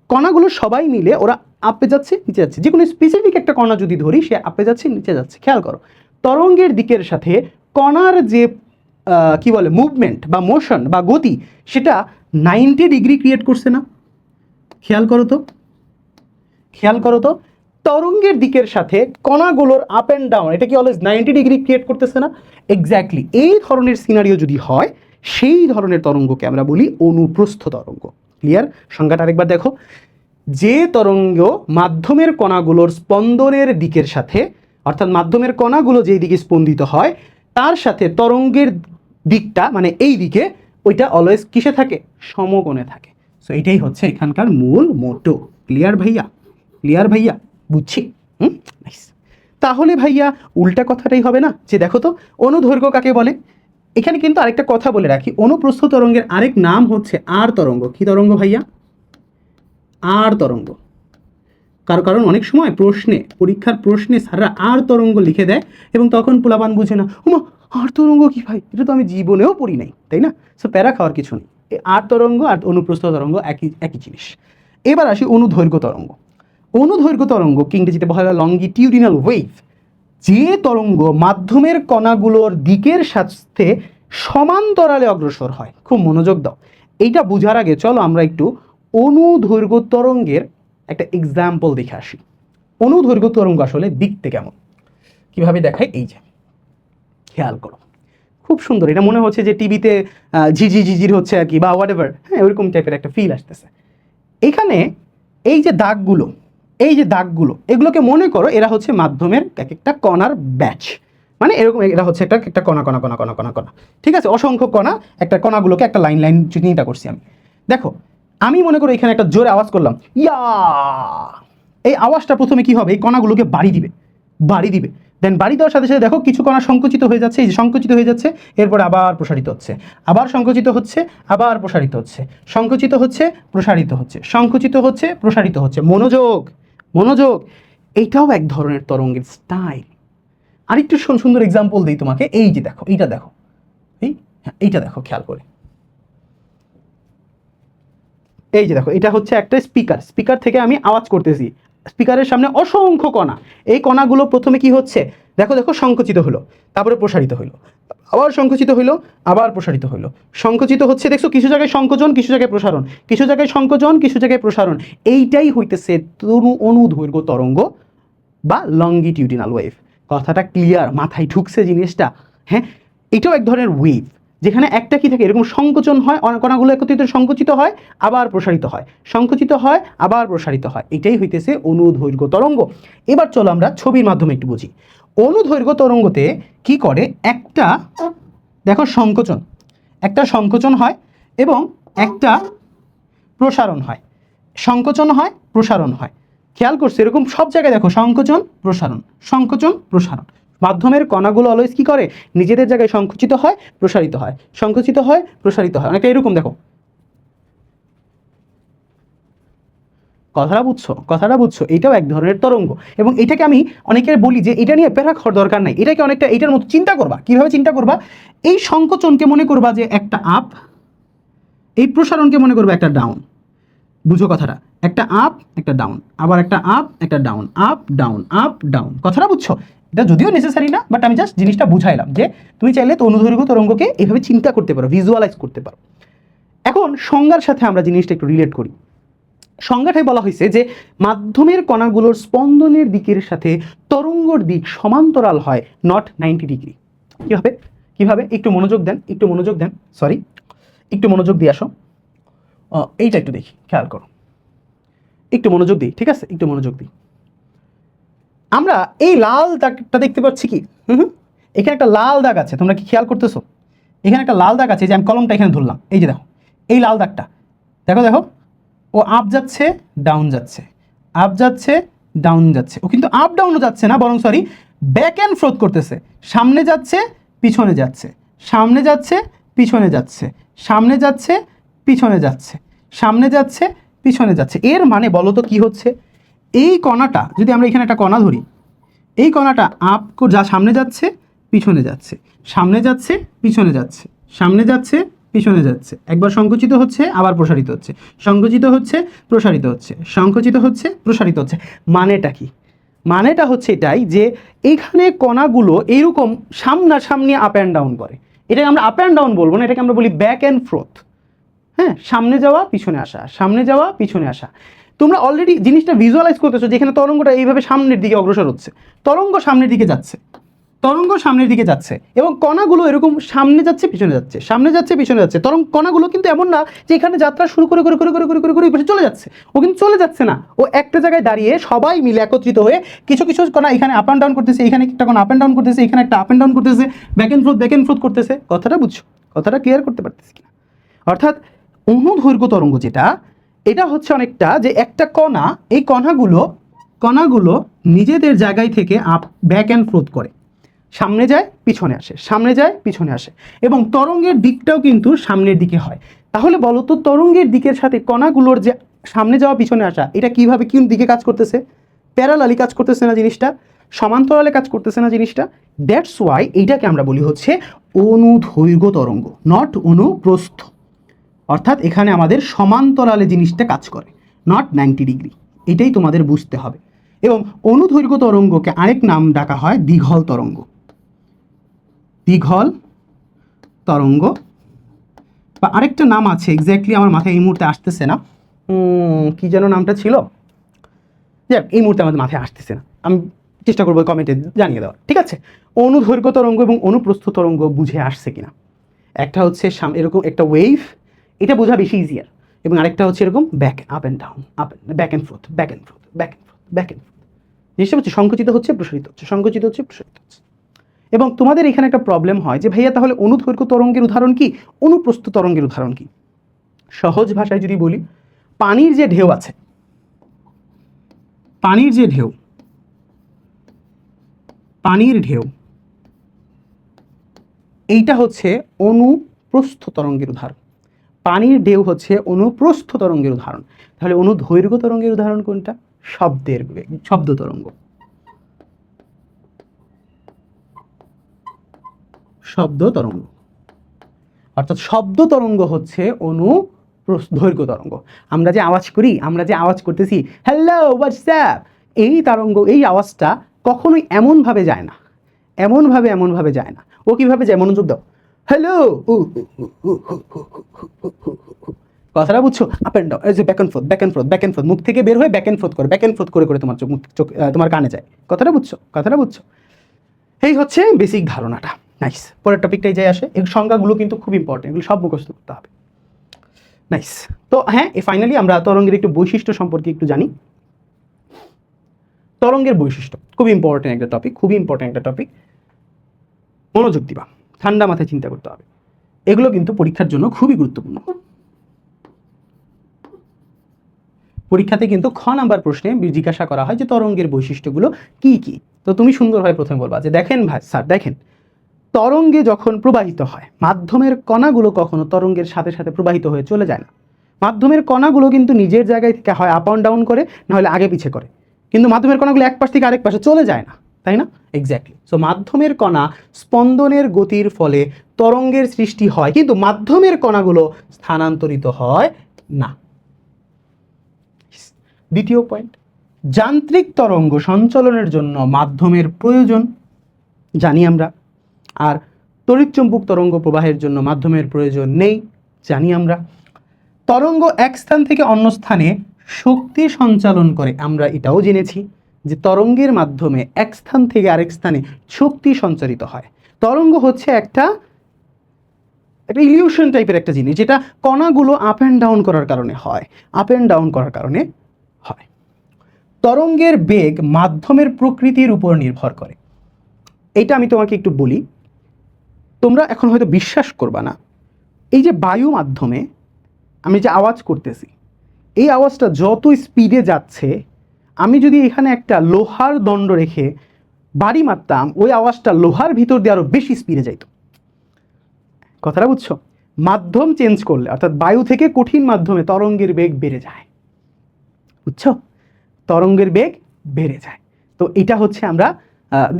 কণাগুলো সবাই মিলে ওরা আপে যাচ্ছে, নিচে যাচ্ছে। যে কোনো স্পেসিফিক একটা কণা যদি ধরি, সে আপে যাচ্ছে, নিচে যাচ্ছে। খেয়াল করো, তরঙ্গের দিকের সাথে কণার যে কি বলে মুভমেন্ট বা মোশন বা গতি, সেটা 90 ডিগ্রি ক্রিয়েট করছে না? খেয়াল করো তো, খেয়াল করো তো, তরঙ্গের দিকের সাথে কণাগুলোর আপ অ্যান্ড ডাউন, এটা কি অলওয়েজ 90 ডিগ্রি ক্রিয়েট করতেছে না? এক্স্যাক্টলি এই ধরনের সিনারিও যদি হয়, সেই ধরনের তরঙ্গকে আমরা বলি অনুপ্রস্থ তরঙ্গ। ক্লিয়ার? সংজ্ঞাটা আরেকবার দেখো। যে তরঙ্গ মাধ্যমের কণাগুলোর স্পন্দনের দিকের সাথে, অর্থাৎ মাধ্যমের কণাগুলো যেই দিকে স্পন্দিত হয় তার সাথে তরঙ্গের দিকটা মানে এই দিকে, ওইটা অলওয়েজ কিসে থাকে? সমকোণে থাকে। সো এটাই হচ্ছে এখানকার মূল মোটো। ক্লিয়ার ভাইয়া? ক্লিয়ার ভাইয়া? বুঝছি? নাইস। তাহলে ভাইয়া উল্টা কথাটাই হবে না, যে দেখো তো অনুদৈর্ঘ্য কাকে বলে? এখানে কিন্তু আরেকটা কথা বলে রাখি, অনুপ্রস্থ তরঙ্গের আরেক নাম হচ্ছে আর তরঙ্গ। কি তরঙ্গ ভাইয়া? আর তরঙ্গ। কারণ অনেক সময় প্রশ্নে, পরীক্ষার প্রশ্নে স্যাররা আর তরঙ্গ লিখে দেয় এবং তখন পোলাপান বুঝে না, ওমা আর তরঙ্গ কি ভাই, এটা তো আমি জীবনেও পড়ি নাই, তাই না? সো প্যারা খাওয়ার কিছু নেই। এই আর তরঙ্গ আর অনুপ্রস্থ তরঙ্গ একই একই জিনিস। এবার আসি অনুদৈর্ঘ্য তরঙ্গ। অনুদৈর্ঘ্য তরঙ্গ ইংরেজিতে বলা হয় লংগিটিউডিনাল ওয়েভ। যে তরঙ্গ মাধ্যমের কণাগুলোর দিকের সাথে সমান্তরালে অগ্রসর হয়। খুব মনোযোগ দাও, এইটা বোঝার আগে চলো আমরা একটু অনুদৈর্ঘ্য তরঙ্গের একটা এক্সাম্পল দেখে আসি। অনুদৈর্ঘ্য তরঙ্গ আসলে দেখতে কেমন, কিভাবে দেখায়? এই যে খেয়াল করো, খুব সুন্দর। এটা মনে হচ্ছে যে টিভিতে ঝিঝি ঝিঝির হচ্ছে আর কি, বা হোয়াট এভার, হ্যাঁ ওইরকম টাইপের একটা ফিল আসতেছে। এখানে এই যে দাগগুলো, এই যে দাগগুলো, এগুলোকে মনে করো এরা হচ্ছে মাধ্যমের এক একটা কণার ব্যাচ। মানে এরকম এরা হচ্ছে একটা একটা কণা কণা কণা কণা কণা কণা, ঠিক আছে? অসংখ্য কণা, একটা কণাগুলোকে একটা লাইন লাইন চিহ্নিত করছি আমি। দেখো আমি মনে করো এখানে একটা জোরে আওয়াজ করলাম, ইয়া। এই আওয়াজটা প্রথমে কি হবে? এই কণাগুলোকে বাড়ি দিবে, বাড়ি দিবে। দেন বাড়ি দেওয়ার সাথে সাথে দেখো কিছু কণা সংকুচিত হয়ে যাচ্ছে, এই যে সংকুচিত হয়ে যাচ্ছে, এরপর আবার প্রসারিত হচ্ছে, আবার সংকুচিত হচ্ছে, আবার প্রসারিত হচ্ছে, সংকুচিত হচ্ছে, প্রসারিত হচ্ছে, সংকুচিত হচ্ছে, প্রসারিত হচ্ছে। মনোযোগ, মনোযোগ। এইটাও এক ধরনের তরঙ্গের স্টাইল। আরেকটু সুন্দর এক্সাম্পল দিই তোমাকে। এই যে দেখো, এইটা দেখো, এই হ্যাঁ এইটা দেখো খেয়াল করে। এই যে দেখো, এটা হচ্ছে একটা স্পিকার, স্পিকার থেকে আমি আওয়াজ করতেছি, স্পিকারের সামনে অসংখ্য কণা, এই কণাগুলো প্রথমে কি হচ্ছে, দেখো দেখো সংকুচিত হলো, তারপরে প্রসারিত হলো, আবার সংকুচিত হইলো, আবার প্রসারিত হইলো, সংকুচিত হচ্ছে, দেখছো কিছু জায়গায় সংকোচন, কিছু জায়গায় প্রসারণ, কিছু জায়গায় সংকোচন, কিছু জায়গায় প্রসারণ। এইটাই হইতেছে অনুদৈর্ঘ্য তরঙ্গ বা লঙ্গিটিউডিনাল ওয়েভ। কথাটা ক্লিয়ার, মাথায় ঢুকছে জিনিসটা? হ্যাঁ, এটাও এক ধরনের ওয়েভ, যেখানে একটা কি থাকে, এরকম সংকোচন হয়, কণাগুলো একত্রিত সংকুচিত হয়, আবার প্রসারিত হয়, সংকুচিত হয়, আবার প্রসারিত হয়। এটাই হইতেছে অনুদৈর্ঘ্য তরঙ্গ। এবার চলো আমরা ছবির মাধ্যমে একটু বুঝি। অনুদৈর্ঘ্য তরঙ্গতে কি করে, একটা দেখো সংকোচন, একটা সংকোচন হয় এবং একটা প্রসারণ হয়, সংকোচন হয়, প্রসারণ হয়। খেয়াল করছো এরকম সব জায়গায় দেখো সংকোচন প্রসারণ, সংকোচন প্রসারণ। মাধ্যমের কণাগুলো অলওয়েজ কি করে, নিজেদের জায়গায় সংকুচিত হয়, প্রসারিত হয়, সংকুচিত হয়, প্রসারিত হয়, অনেকটা এরকম দেখো। কথাটা বুঝছো, কথাটা বুঝছো? এটাও এক ধরনের তরঙ্গ, এবং এটাকে আমি অনেকে বলি যে এটা নিয়ে প্যারা খাওয়ার দরকার নাই, এটাকে অনেকটা এটার মতো চিন্তা করবা। কিভাবে চিন্তা করবা, এই সংকোচনকে মনে করবা যে একটা আপ, এই প্রসারণকে মনে করবা একটা ডাউন। বুঝো কথাটা, একটা আপ একটা ডাউন, আবার একটা আপ একটা down, up down up down. কথাটা বুঝছো? এটা যদিও নেসেসারি না, বাট আমি জাস্ট জিনিসটা বুঝাইলাম যে তুমি চাইলে তো অনুদৈর্ঘ্য তরঙ্গকে এভাবে চিন্তা করতে পারো, ভিজুয়ালাইজ করতে পারো। এখন সংজ্ঞার সাথে আমরা জিনিসটা একটু রিলেট করি। সংজ্ঞাটাই বলা হয়েছে যে মাধ্যমের কণাগুলোর স্পন্দনের দিকের সাথে তরঙ্গর দিক সমান্তরাল হয়, নট 90 ডিগ্রি। কীভাবে কীভাবে একটু মনোযোগ দেন, একটু মনোযোগ দেন, সরি একটু মনোযোগ দিয়ে আসো। এইটা একটু দেখি, খেয়াল করো, একটু মনোযোগ দিই, ঠিক আছে, একটু মনোযোগ দিই। আমরা এই লাল দাগটা দেখতে পাচ্ছি কি, এখানে একটা লাল দাগ আছে, তোমরা কি খেয়াল করতেছো? এখানে একটা লাল দাগ আছে, যে আমি কলমটা এখানে ধরলাম, এই যে দেখো এই লাল দাগটা, দেখো দেখো, ও আপ যাচ্ছে ডাউন যাচ্ছে, আপ যাচ্ছে ডাউন যাচ্ছে। ও কিন্তু আপ ডাউনও যাচ্ছে না, বরং সরি ব্যাক অ্যান্ড ফ্রোথ করতেছে, সামনে যাচ্ছে পিছনে যাচ্ছে, সামনে যাচ্ছে পিছনে যাচ্ছে, সামনে যাচ্ছে পিছনে যাচ্ছে, সামনে যাচ্ছে পিছনে যাচ্ছে। এর মানে বলো তো কি হচ্ছে, এই কণাটা যদি আমরা এখানে একটা কণা ধরি, এই কণাটা আপ যা সামনে যাচ্ছে পিছনে যাচ্ছে, সামনে যাচ্ছে পিছনে যাচ্ছে, সামনে যাচ্ছে পিছনে যাচ্ছে, একবার সংকুচিত হচ্ছে আবার প্রসারিত হচ্ছে, সংকুচিত হচ্ছে প্রসারিত হচ্ছে, সংকুচিত হচ্ছে প্রসারিত হচ্ছে। মানেটা কি? মানেটা হচ্ছে এটাই যে এইখানে কণাগুলো এইরকম সামনাসামনি আপ অ্যান্ড ডাউন করে। এটাকে আমরা আপ অ্যান্ড ডাউন বলবো না, এটাকে আমরা বলি ব্যাক অ্যান্ড ফ্রোথ। হ্যাঁ, সামনে যাওয়া পিছনে আসা, সামনে যাওয়া পিছনে আসা। তোমরা অলরেডি জিনিসটা ভিজুয়ালাইজ করতেছো, যেখানে তরঙ্গটা এইভাবে সামনের দিকে অগ্রসর হচ্ছে, তরঙ্গ সামনের দিকে যাচ্ছে, তরঙ্গ সামনের দিকে যাচ্ছে, এবং কণাগুলো এরকম সামনে যাচ্ছে পিছনে যাচ্ছে, সামনে যাচ্ছে পিছনে যাচ্ছে। কণাগুলো কিন্তু এমন না যে এখানে যাত্রা শুরু করে করে করে করে করে করে করে চলে যাচ্ছে, ও কিন্তু চলে যাচ্ছে না, ও একটা জায়গায় দাঁড়িয়ে সবাই মিলে একত্রিত হয়ে কিছু কিছু কণা এখানে আপ অ্যান্ড ডাউন করতেছে, এখানে একটা কণা আপ অ্যান্ড ডাউন করতেছে, এখানে একটা আপ অ্যান্ড ডাউন করতেছে, ব্যাক অ্যান্ড ফ্রোথ করতেছে। কথাটা বুঝছো? কথাটা ক্লিয়ার করতে পারতেছি কিনা? অর্থাৎ অনুদৈর্ঘ্য তরঙ্গ যেটা, এটা হচ্ছে অনেকটা যে একটা কণা, এই কণাগুলো নিজেদের জায়গায় থেকে আপ ব্যাক অ্যান্ড ফ্রোথ করে, সামনে যায় পিছনে আসে, সামনে যায় পিছনে আসে, এবং তরঙ্গের দিকটাও কিন্তু সামনের দিকে হয়। তাহলে বলো তো তরঙ্গের দিকের সাথে কণাগুলোর যে সামনে যাওয়া পিছনে আসা, এটা কিভাবে কোন দিকে কাজ করতেছে? প্যারালালি কাজ করতেছে না জিনিসটা? সমান্তরালে কাজ করতেছে না জিনিসটা? দ্যাটস ওয়াই এইটাকে আমরা বলি হচ্ছে অনুদৈর্ঘ্য তরঙ্গ, নট অনুপ্রস্থ। অর্থাৎ এখানে আমাদের সমান্তরালে জিনিসটা কাজ করে, নট 90 ডিগ্রি। এটাই তোমাদের বুঝতে হবে। এবং অনুদৈর্ঘ্য তরঙ্গকে আরেক নাম ডাকা হয় দীঘল তরঙ্গ। দীঘল তরঙ্গ, বা আরেকটা নাম আছে, এক্স্যাক্টলি আমার মাথায় এই মুহূর্তে আসতেছে না, কি যেন নামটা ছিল, যাক এই মুহূর্তে আমাদের মাথায় আসতেছে না, আমি চেষ্টা করবো কমেন্টে জানিয়ে দেওয়ার, ঠিক আছে? অনুদৈর্ঘ্য তরঙ্গ এবং অনুপ্রস্থ তরঙ্গ বুঝে আসছে কিনা? একটা হচ্ছে এরকম একটা ওয়েভ, এটা বোঝা বেশি ইজিয়ার, এবং আরেকটা হচ্ছে এরকম back up and down, up back and ফ্রোথ, back and ফ্রোথ, back and ফ্রোথ, back and ফ্রোথ। জিনিসটা হচ্ছে সংকুচিত হচ্ছে প্রসারিত হচ্ছে, সংকুচিত হচ্ছে প্রসারিত হচ্ছে। এবং তোমাদের এখানে একটা প্রবলেম হয় যে ভাইয়া তাহলে অনুদৈর্ঘ্য তরঙ্গের উদাহরণ কি, অনুপ্রস্থ তরঙ্গের উদাহরণ কি? সহজ ভাষায় যদি বলি, পানির যে ঢেউ আছে, পানির যে ঢেউ, পানির ঢেউ, এইটা হচ্ছে অনুপ্রস্থ তরঙ্গের উদাহরণ। পানির ঢেউ হচ্ছে অনুপ্রস্থ তরঙ্গের উদাহরণ। তাহলে অনুদৈর্ঘ্য তরঙ্গের উদাহরণ কোনটা? শব্দ তরঙ্গ, শব্দ তরঙ্গ। অর্থাৎ শব্দ তরঙ্গ হচ্ছে অনুদৈর্ঘ্য তরঙ্গ। আমরা যে আওয়াজ করি, আমরা যে আওয়াজ করতেছি হ্যালো হোয়াটসঅ্যাপ, এই তরঙ্গ, এই আওয়াজটা কখনোই এমনভাবে যায় না, এমনভাবে যায় না। ও কীভাবে যায়, মনোযোগ দাও। হ্যালো, কথাটা বুঝছো? আপ অ্যান্ড ডাউন, এই যে ব্যাক অ্যান্ড ফোর্থ, মুখ থেকে বের হয়ে ব্যাক অ্যান্ড ফোর্থ করে তোমার চোখ তোমার কানে যায়। কথাটা বুঝছো? এই হচ্ছে বেসিক ধারণাটা। নাইস। পরের টপিকটাই যাই আসে। এই সংজ্ঞাগুলো কিন্তু খুব ইম্পর্টেন্ট, এগুলো সব মুখস্থ করতে হবে। নাইস। তো হ্যাঁ, ফাইনালি আমরা তরঙ্গের একটু বৈশিষ্ট্য সম্পর্কে একটু জানি। তরঙ্গের বৈশিষ্ট্য খুব ইম্পর্টেন্ট একটা টপিক, মনোযোগ দিবা, ঠান্ডা মাথায় চিন্তা করতে হবে। এগুলো কিন্তু পরীক্ষার জন্য খুবই গুরুত্বপূর্ণ। পরীক্ষাতে কিন্তু খ নাম্বার প্রশ্নে জিজ্ঞাসা করা হয় যে তরঙ্গের বৈশিষ্ট্যগুলো কি কি। তো তুমি সুন্দরভাবে প্রথমে বলবা যে দেখেন ভাই স্যার, দেখেন তরঙ্গে যখন প্রবাহিত হয়, মাধ্যমের কণাগুলো কখনো তরঙ্গের সাথে সাথে প্রবাহিত হয়ে চলে যায় না। মাধ্যমের কণাগুলো কিন্তু নিজের জায়গায় থেকে হয় আপ অ্যান্ড ডাউন করে, নাহলে আগে পিছে করে, কিন্তু মাধ্যমের কণাগুলো এক পাশ থেকে আরেক পাশে চলে যায় না, তাই না? এক্স্যাক্টলি। সো মাধ্যমের কণা স্পন্দনের গতির ফলে তরঙ্গের সৃষ্টি হয়, কিন্তু মাধ্যমের কণাগুলো স্থানান্তরিত হয় না। দ্বিতীয় পয়েন্ট, যান্ত্রিক তরঙ্গ সঞ্চালনের জন্য মাধ্যমের প্রয়োজন, জানি আমরা। আর তড়িৎচুম্বক তরঙ্গ প্রবাহের জন্য মাধ্যমের প্রয়োজন নেই, জানি আমরা। তরঙ্গ এক স্থান থেকে অন্য স্থানে শক্তি সঞ্চালন করে, আমরা এটাও জেনেছি যে তরঙ্গের মাধ্যমে এক স্থান থেকে আরেক স্থানে শক্তি সঞ্চারিত হয়। তরঙ্গ হচ্ছে একটা ইলিউশন টাইপের একটা জিনিস, যেটা কণাগুলো আপ অ্যান্ড ডাউন করার কারণে হয়, তরঙ্গের বেগ মাধ্যমের প্রকৃতির উপর নির্ভর করে। এইটা আমি তোমাকে একটু বলি, তোমরা এখন হয়তো বিশ্বাস করবা না। এই যে বায়ু মাধ্যমে আমি যে আওয়াজ করতেছি, এই আওয়াজটা যত স্পিডে যাচ্ছে, আমি যদি এখানে একটা লোহার দণ্ড রেখে বাড়ি মারতাম, ওই আওয়াজটা লোহার ভিতর দিয়ে আরো বেশি স্পিডে যাইত। কথাটা বুঝছো? মাধ্যম চেঞ্জ করলে, অর্থাৎ বায়ু থেকে কঠিন মাধ্যমে তরঙ্গের বেগ বেড়ে যায়। বুঝছো? তরঙ্গের বেগ বেড়ে যায়। তো এটা হচ্ছে আমরা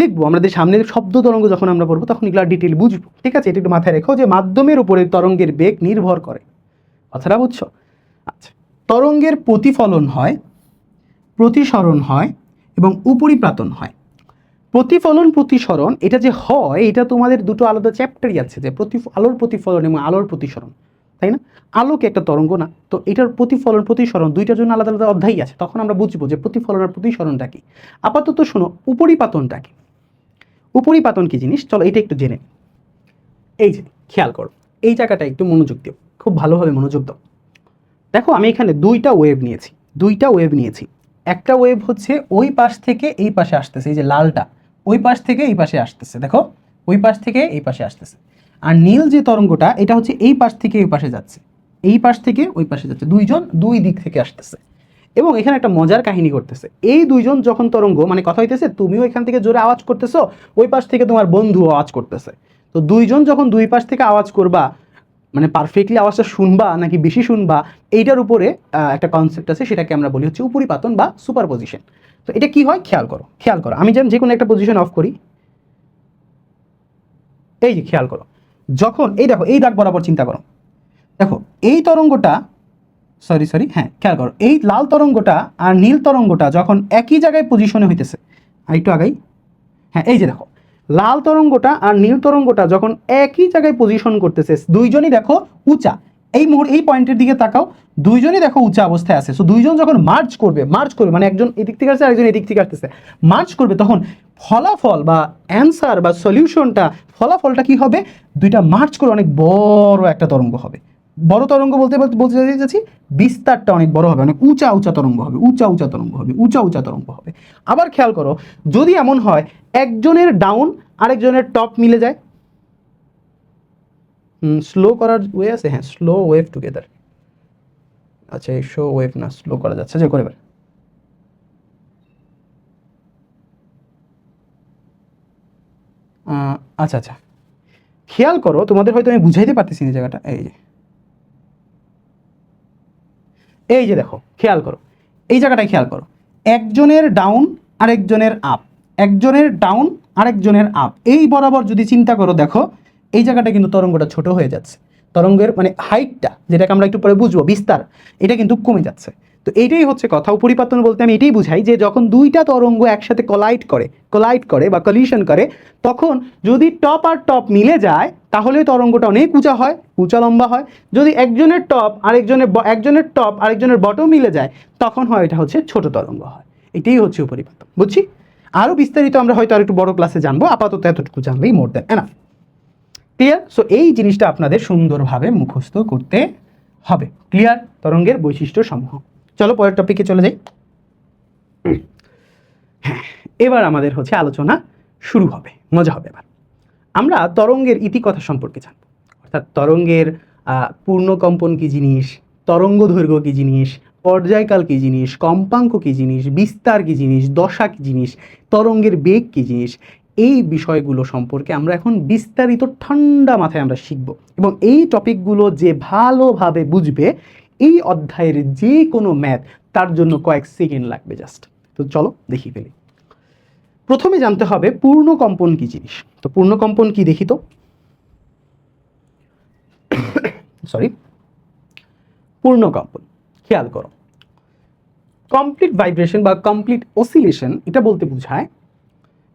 দেখবো, আমাদের সামনের শব্দ তরঙ্গ যখন আমরা পড়বো তখন এগুলো ডিটেল বুঝবো। ঠিক আছে, এটা একটু মাথায় রেখো যে মাধ্যমের উপরে তরঙ্গের বেগ নির্ভর করে। কথাটা বুঝছো? আচ্ছা, তরঙ্গের প্রতিফলন হয়, প্রতিসরণ হয় এবং উপরিপাতন হয়। প্রতিফলন প্রতিসরণ এটা যে হয়, এটা তোমাদের দুটো আলাদা চ্যাপ্টারই আছে, যে আলোর প্রতিফলন এবং আলোর প্রতিসরণ, তাই না? আলোকে একটা তরঙ্গ না, তো এটার প্রতিফলন প্রতিসরণ দুইটার জন্য আলাদা আলাদা অধ্যায় আছে, তখন আমরা বুঝবো যে প্রতিফলন আর প্রতিসরণটা কি। আপাতত শোনো উপরিপাতনটা কি। উপরিপাতন কি জিনিস, চলো এটা একটু জেনে। এই যে খেয়াল করো, এই জায়গাটা একটু মনোযোগ দিও, খুব ভালোভাবে মনোযোগ দাও। দেখো আমি এখানে দুইটা ওয়েভ নিয়েছি। একটা ওয়েভ হচ্ছে ওই পাশ থেকে এই পাশে আসতেছে, এই যে লালটা ওই পাশ থেকে এই পাশে আসতেছে, দেখো ওই পাশ থেকে এই পাশে আসতেছে। আর নীল যে তরঙ্গটা, এটা হচ্ছে এই পাশ থেকে এই পাশে যাচ্ছে, এই পাশ থেকে ওই পাশে যাচ্ছে, দুইজন দুই দিক থেকে আসতেছে। এবং এখানে একটা মজার কাহিনী করতেছে, এই দুইজন যখন তরঙ্গ মানে কথা হইতেছে, তুমিও এখান থেকে জোরে আওয়াজ করতেছো, ওই পাশ থেকে তোমার বন্ধু আওয়াজ করতেছে। তো দুইজন যখন দুই পাশ থেকে আওয়াজ করবা, মানে পারফেক্টলি আওয়াজটা শুনবা নাকি বেশি শুনবা, এইটার উপরে একটা কনসেপ্ট আছে, সেটাকে আমরা বলি হচ্ছে উপরিপাতন বা সুপারপজিশন। তো এটা কি হয় খেয়াল করো, আমি যেন যে কোনো একটা পজিশন অফ করি, এই যে খেয়াল করো, যখন এই দেখো এই দাগ বরাবর চিন্তা করো, দেখো এই তরঙ্গটা হ্যাঁ খেয়াল করো, এই লাল তরঙ্গটা আর নীল তরঙ্গটা যখন একই জায়গায় পজিশনে হইতেছে, আর একটু আগাই, হ্যাঁ এই যে দেখো লাল তরঙ্গটা আর নীল তরঙ্গটা যখন একই জায়গায় পজিশন করতেছে, দুইজনই দেখো উঁচা, এই পয়েন্টের দিকে তাকাও, দুইজনই দেখো উঁচা অবস্থায় আছে। সো দুইজন যখন মার্চ করবে মানে একজন এদিক থেকে আসছে, আরেকজন এদিক থেকে আসতেছে, মার্চ করবে, তখন ফলাফল বা অ্যান্সার বা সলিউশনটা, ফলাফলটা কি হবে, দুইটা মার্চ করে অনেক বড় একটা তরঙ্গ হবে। বড় তরঙ্গ বলতে যাচ্ছি, বিস্তারটা অনেক বড় হবে, অনেক উঁচা তরঙ্গ হবে। আবার খেয়াল করো, যদি এমন হয় একজনের ডাউন আরেকজনের টপ মিলে যায়, স্লো করার ওয়ে আছে, হ্যাঁ স্লো ওয়েভ টুগেদার, আচ্ছা এই শো ওয়েভ না, স্লো করা যাচ্ছে যে করে, আচ্ছা খেয়াল করো, তোমাদের হয়তো আমি বুঝাইতে পারতেছি না জায়গাটা, এই যে দেখো খেয়াল করো, এই জায়গাটায় খেয়াল করো, একজনের ডাউন আরেকজনের আপ, এই বরাবর যদি চিন্তা করো, দেখো এই জায়গাটা কিন্তু তরঙ্গটা ছোট হয়ে যাচ্ছে, তরঙ্গের মানে হাইটটা, যেটাকে আমরা একটু পরে বুঝবো, বিস্তার, এটা কিন্তু কমে যাচ্ছে। তো এইটাই হচ্ছে কথা। উপরিপাতন বলতে আমি এটাই বুঝাই যে যখন দুইটা তরঙ্গ একসাথে কোলাইড করে বা কলিশন করে, তখন যদি টপ আর টপ মিলে যায় তাহলে তরঙ্গটা অনেক উঁচা লম্বা হয়। যদি একজনের টপ আরেকজনের বটম মিলে যায় তখন হয় এটা হচ্ছে ছোট তরঙ্গ হয়। এটাই হচ্ছে উপরিপাতন। বুঝছি? আরও বিস্তারিত আমরা হয়তো আর একটু বড় ক্লাসে জানবো, আপাতত এতটুকু জানলেই more than enough. Clear? So এই জিনিসটা আপনাদের সুন্দরভাবে মুখস্থ করতে হবে। ক্লিয়ার? তরঙ্গের বৈশিষ্ট্য সমূহ। চলো পরের টপিকে চলে যাই। হ্যাঁ, এবার আমাদের হচ্ছে আলোচনা শুরু হবে, মজা হবে। এবার আমরা তরঙ্গের ইতিকথা সম্পর্কে জানব, অর্থাৎ তরঙ্গের পূর্ণকম্পন কী জিনিস, তরঙ্গ দৈর্ঘ্য কী জিনিস, পর্যায়কাল কী জিনিস, কম্পাঙ্ক কী জিনিস, বিস্তার কী জিনিস, দশা কী জিনিস, তরঙ্গের বেগ কী জিনিস, এই বিষয়গুলো সম্পর্কে আমরা এখন বিস্তারিত ঠান্ডা মাথায় আমরা শিখব। এবং এই টপিকগুলো যে ভালোভাবে বুঝবে, এই অধ্যায়ের যে কোনো ম্যাথ তার জন্য কয়েক সেকেন্ড লাগবে জাস্ট। তো চলো দেখি ফেলি। প্রথমে জানতে হবে পূর্ণকম্পন কি জিনিস। তো পূর্ণকম্পন কি দেখি তো। সরি, পূর্ণকম্পন খেয়াল করো, কমপ্লিট ভাইব্রেশন বা কমপ্লিট অসিলেশন এটা বলতে বোঝায়,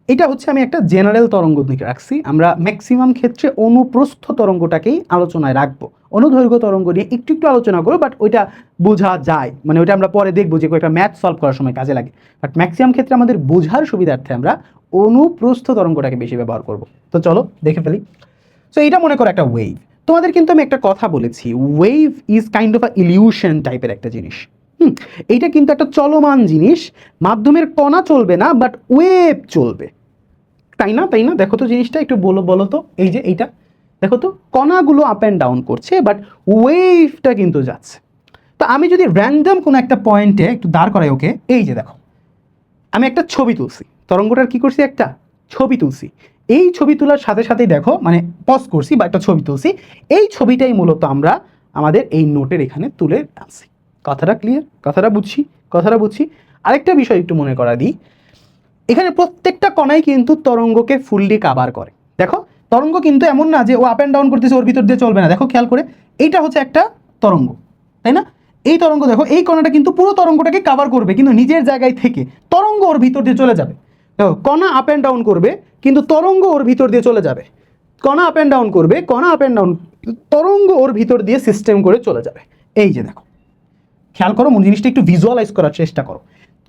এটা হচ্ছে আমি একটা জেনারেল তরঙ্গ দিকে রাখছি। আমরা ম্যাক্সিমাম ক্ষেত্রে অনুপ্রস্থ তরঙ্গটাকেই আলোচনায় রাখবো, অনুদৈর্ঘ্য তরঙ্গ নিয়ে একটু একটু আলোচনা করবো, বাট ওইটা বোঝা যায়, মানে ওইটা আমরা পরে দেখবো যে একটা ম্যাথ সলভ করার সময় কাজে লাগে। বাট ম্যাক্সিমাম ক্ষেত্রে আমাদের বোঝার সুবিধার্থে আমরা অনুপ্রস্থ তরঙ্গটাকে বেশি ব্যবহার করব। তো চলো দেখে ফেলি। সো এটা মনে করো একটা ওয়েভ। তোমাদের কিন্তু আমি একটা কথা বলেছি, wave is kind of a illusion টাইপের একটা জিনিস। এইটা কিন্তু একটা চলমান জিনিস, মাধ্যমের কণা চলবে না, বাট ওয়েভ চলবে, তাই না? দেখো তো জিনিসটা একটু বলো তো, এই যে এইটা দেখো তো, কণাগুলো আপ অ্যান্ড ডাউন করছে, বাট ওয়েভটা কিন্তু যাচ্ছে। তো আমি যদি র্যান্ডম কোনো একটা পয়েন্টে একটু দাঁড় করাই ওকে, এই যে দেখো আমি একটা ছবি তুলছি, তরঙ্গটার কি করছি, একটা ছবি তুলছি। এই ছবি তোলার সাথে সাথেই দেখো মানে পজ করছি বা একটা ছবি তুলছি, এই ছবিটাই মূলত আমরা আমাদের এই নোটের এখানে তুলে আনছি। কথাটা ক্লিয়ার? কথাটা বুঝছি। আরেকটা বিষয় একটু মনে করা দিই, এখানে প্রত্যেকটা কণাই কিন্তু তরঙ্গকে ফুললি কাভার করে। দেখো তরঙ্গ কিন্তু এমন না যে ও আপ অ্যান্ড ডাউন করতেছে ওর ভিতর দিয়ে চলবে না। দেখো খেয়াল করে, এইটা হচ্ছে একটা তরঙ্গ, তাই না? এই তরঙ্গ দেখো, এই কণাটা কিন্তু পুরো তরঙ্গটাকে কাভার করবে, কিন্তু নিজের জায়গায় থেকে তরঙ্গ ওর ভিতর দিয়ে চলে যাবে। দেখো কণা আপ অ্যান্ড ডাউন করবে কিন্তু তরঙ্গ ওর ভিতর দিয়ে চলে যাবে, কণা আপ অ্যান্ড ডাউন করবে, তরঙ্গ ওর ভিতর দিয়ে সিস্টেম করে চলে যাবে। এই যে দেখো খেয়াল করো, জিনিসটা একটু ভিজুয়ালাইজ করার চেষ্টা করো।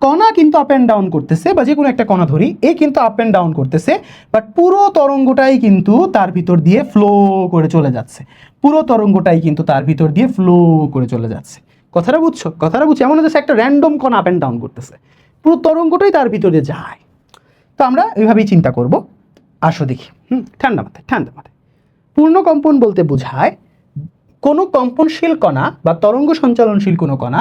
কণা কিন্তু আপ অ্যান্ড ডাউন করতেছে, বা যে কোনো একটা কণা ধরি, এ কিন্তু আপ অ্যান্ড ডাউন করতেছে, বাট পুরো তরঙ্গটাই কিন্তু তার ভিতর দিয়ে ফ্লো করে চলে যাচ্ছে, কথাটা বুঝছো? এমন হচ্ছে একটা র্যান্ডম কণা আপ অ্যান্ড ডাউন করতেছে, পুরো তরঙ্গটাই তার ভিতরে যায়। তো আমরা এইভাবেই চিন্তা করব। আসো দেখি, ঠান্ডা মাথায়। পূর্ণকম্পন বলতে বোঝায় কোনো কম্পনশীল কণা বা তরঙ্গ সঞ্চালনশীল কোনো কণা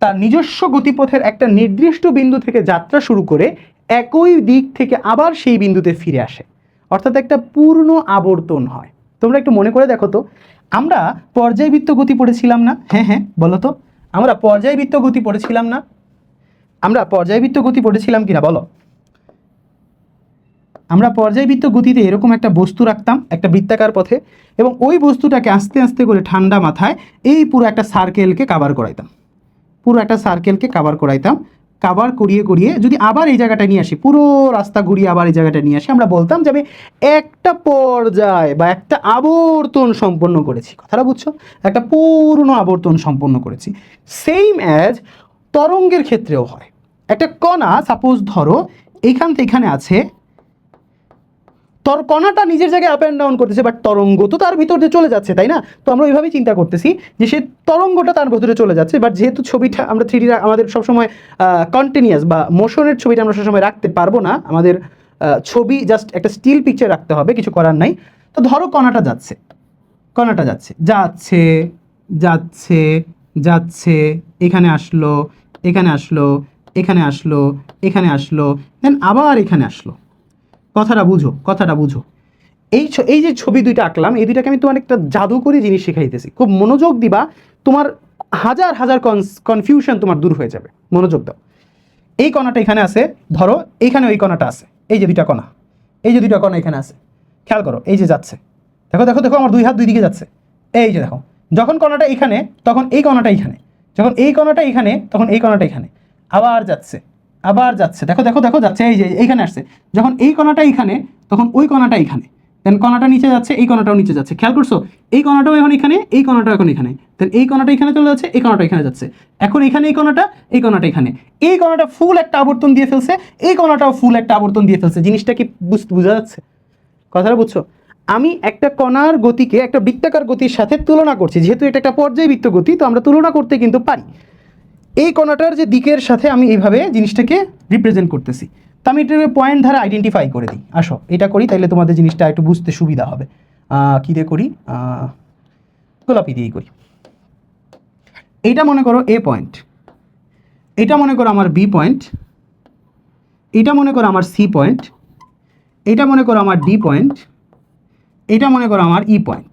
তার নিজস্ব গতিপথের একটা নির্দিষ্ট বিন্দু থেকে যাত্রা শুরু করে একই দিক থেকে আবার সেই বিন্দুতে ফিরে আসে, অর্থাৎ একটা পূর্ণ আবর্তন হয়। তোমরা একটু মনে করে দেখো তো, আমরা পর্যায়বৃত্ত গতি পড়েছিলাম না? হ্যাঁ বলো তো, আমরা পর্যায়বৃত্ত গতি পড়েছিলাম কিনা বলো? আমরা পর্যায়বৃত্ত গতিতে এরকম একটা বস্তু রাখতাম একটা বৃত্তাকার পথে, এবং ওই বস্তুটাকে আস্তে আস্তে করে ঠান্ডা মাথায় এই পুরো একটা সার্কেলকে কাভার করাইতাম, কাভার করিয়ে যদি আবার এই জায়গাটা নিয়ে আসি, পুরো রাস্তা ঘুরিয়ে আবার এই জায়গাটা নিয়ে আসি, আমরা বলতাম যে আমি একটা পর্যায় বা একটা আবর্তন সম্পন্ন করেছি। কথাটা বুঝছো? একটা পূর্ণ আবর্তন সম্পন্ন করেছি। সেম অ্যাজ তরঙ্গের ক্ষেত্রেও হয়। একটা কণা সাপোজ ধরো এইখান থেকে এখানে আছে, কণাটা নিজের জায়গায় আপ অ্যান্ড ডাউন করতেছে, বাট তরঙ্গ তো তার ভিতর দিয়ে চলে যাচ্ছে, তাই না? তো আমরা ওইভাবেই চিন্তা করতেছি যে সে তরঙ্গটা তার ভিতরে চলে যাচ্ছে, বাট যেহেতু ছবিটা আমরা 3D আমাদের সবসময় কন্টিনিউয়াস বা মোশনের ছবিটা আমরা সবসময় রাখতে পারবো না, আমাদের ছবি জাস্ট একটা স্টিল পিকচার রাখতে হবে, কিছু করার নাই। তো ধরো কণাটা যাচ্ছে, এখানে আসলো, দেন আবার এখানে আসলো। কথাটা বুঝো। এই যে ছবি দুইটা আঁকলাম, এই দুইটাকে আমি তোমার একটা জাদুকরি জিনিস শিখাইতেছি, খুব মনোযোগ দিবা, তোমার হাজার কনফিউশন তোমার দূর হয়ে যাবে। মনোযোগ দাও। এই কণাটা এখানে আছে, ধরো এইখানে ওই কণাটা আছে, এই যে দুইটা কণা এখানে আছে, খেয়াল করো, এই যে যাচ্ছে, দেখো আমার দুই হাত দুই দিকে যাচ্ছে। এই যে দেখো, যখন কণাটা এখানে তখন এই কণাটা এখানে, যখন এই কণাটা এখানে, তখন এই কণাটা এখানে আবার যাচ্ছে, আবার যাচ্ছে, দেখো দেখো দেখো যাচ্ছে, এই যে এইখানে আসছে। যখন এই কণাটা এখানে, তখন ওই কণাটা এখানে, দেন কণাটা নিচে যাচ্ছে, এই কণাটাও নিচে যাচ্ছে, খেয়াল করছো? এই কণাটাও এখন এখানে, এই কণাটাও এখন এখানে, দেন এই কণাটা এখানে চলে যাচ্ছে, এই কণাটা এখানে যাচ্ছে, এখন এখানে এই কণাটা এখানে, এই কণাটা ফুল একটা আবর্তন দিয়ে ফেলছে, এই কণাটাও ফুল একটা আবর্তন দিয়ে ফেলছে। জিনিসটা কি বোঝা যাচ্ছে? কথাটা বুঝছো? আমি একটা কণার গতিকে একটা বৃত্তাকার গতির সাথে তুলনা করছি, যেহেতু এটা একটা পর্যায়বৃত্ত গতি, তো আমরা তুলনা করতে কিন্তু পারি। এই কণাটার যে দিকের সাথে আমি এইভাবে জিনিসটাকে রিপ্রেজেন্ট করতেছি, তো আমি এটাকে পয়েন্ট দ্বারা আইডেন্টিফাই করে দিই। আসো এটা করি, তাইলে তোমাদের জিনিসটা একটু বুঝতে সুবিধা হবে। কী দিয়ে করি? গোলাপি দিয়েই করি। এইটা মনে করো এ পয়েন্ট, এটা মনে করো আমার বি পয়েন্ট, এটা মনে করো আমার সি পয়েন্ট, এটা মনে করো আমার ডি পয়েন্ট, এটা মনে করো আমার ই পয়েন্ট।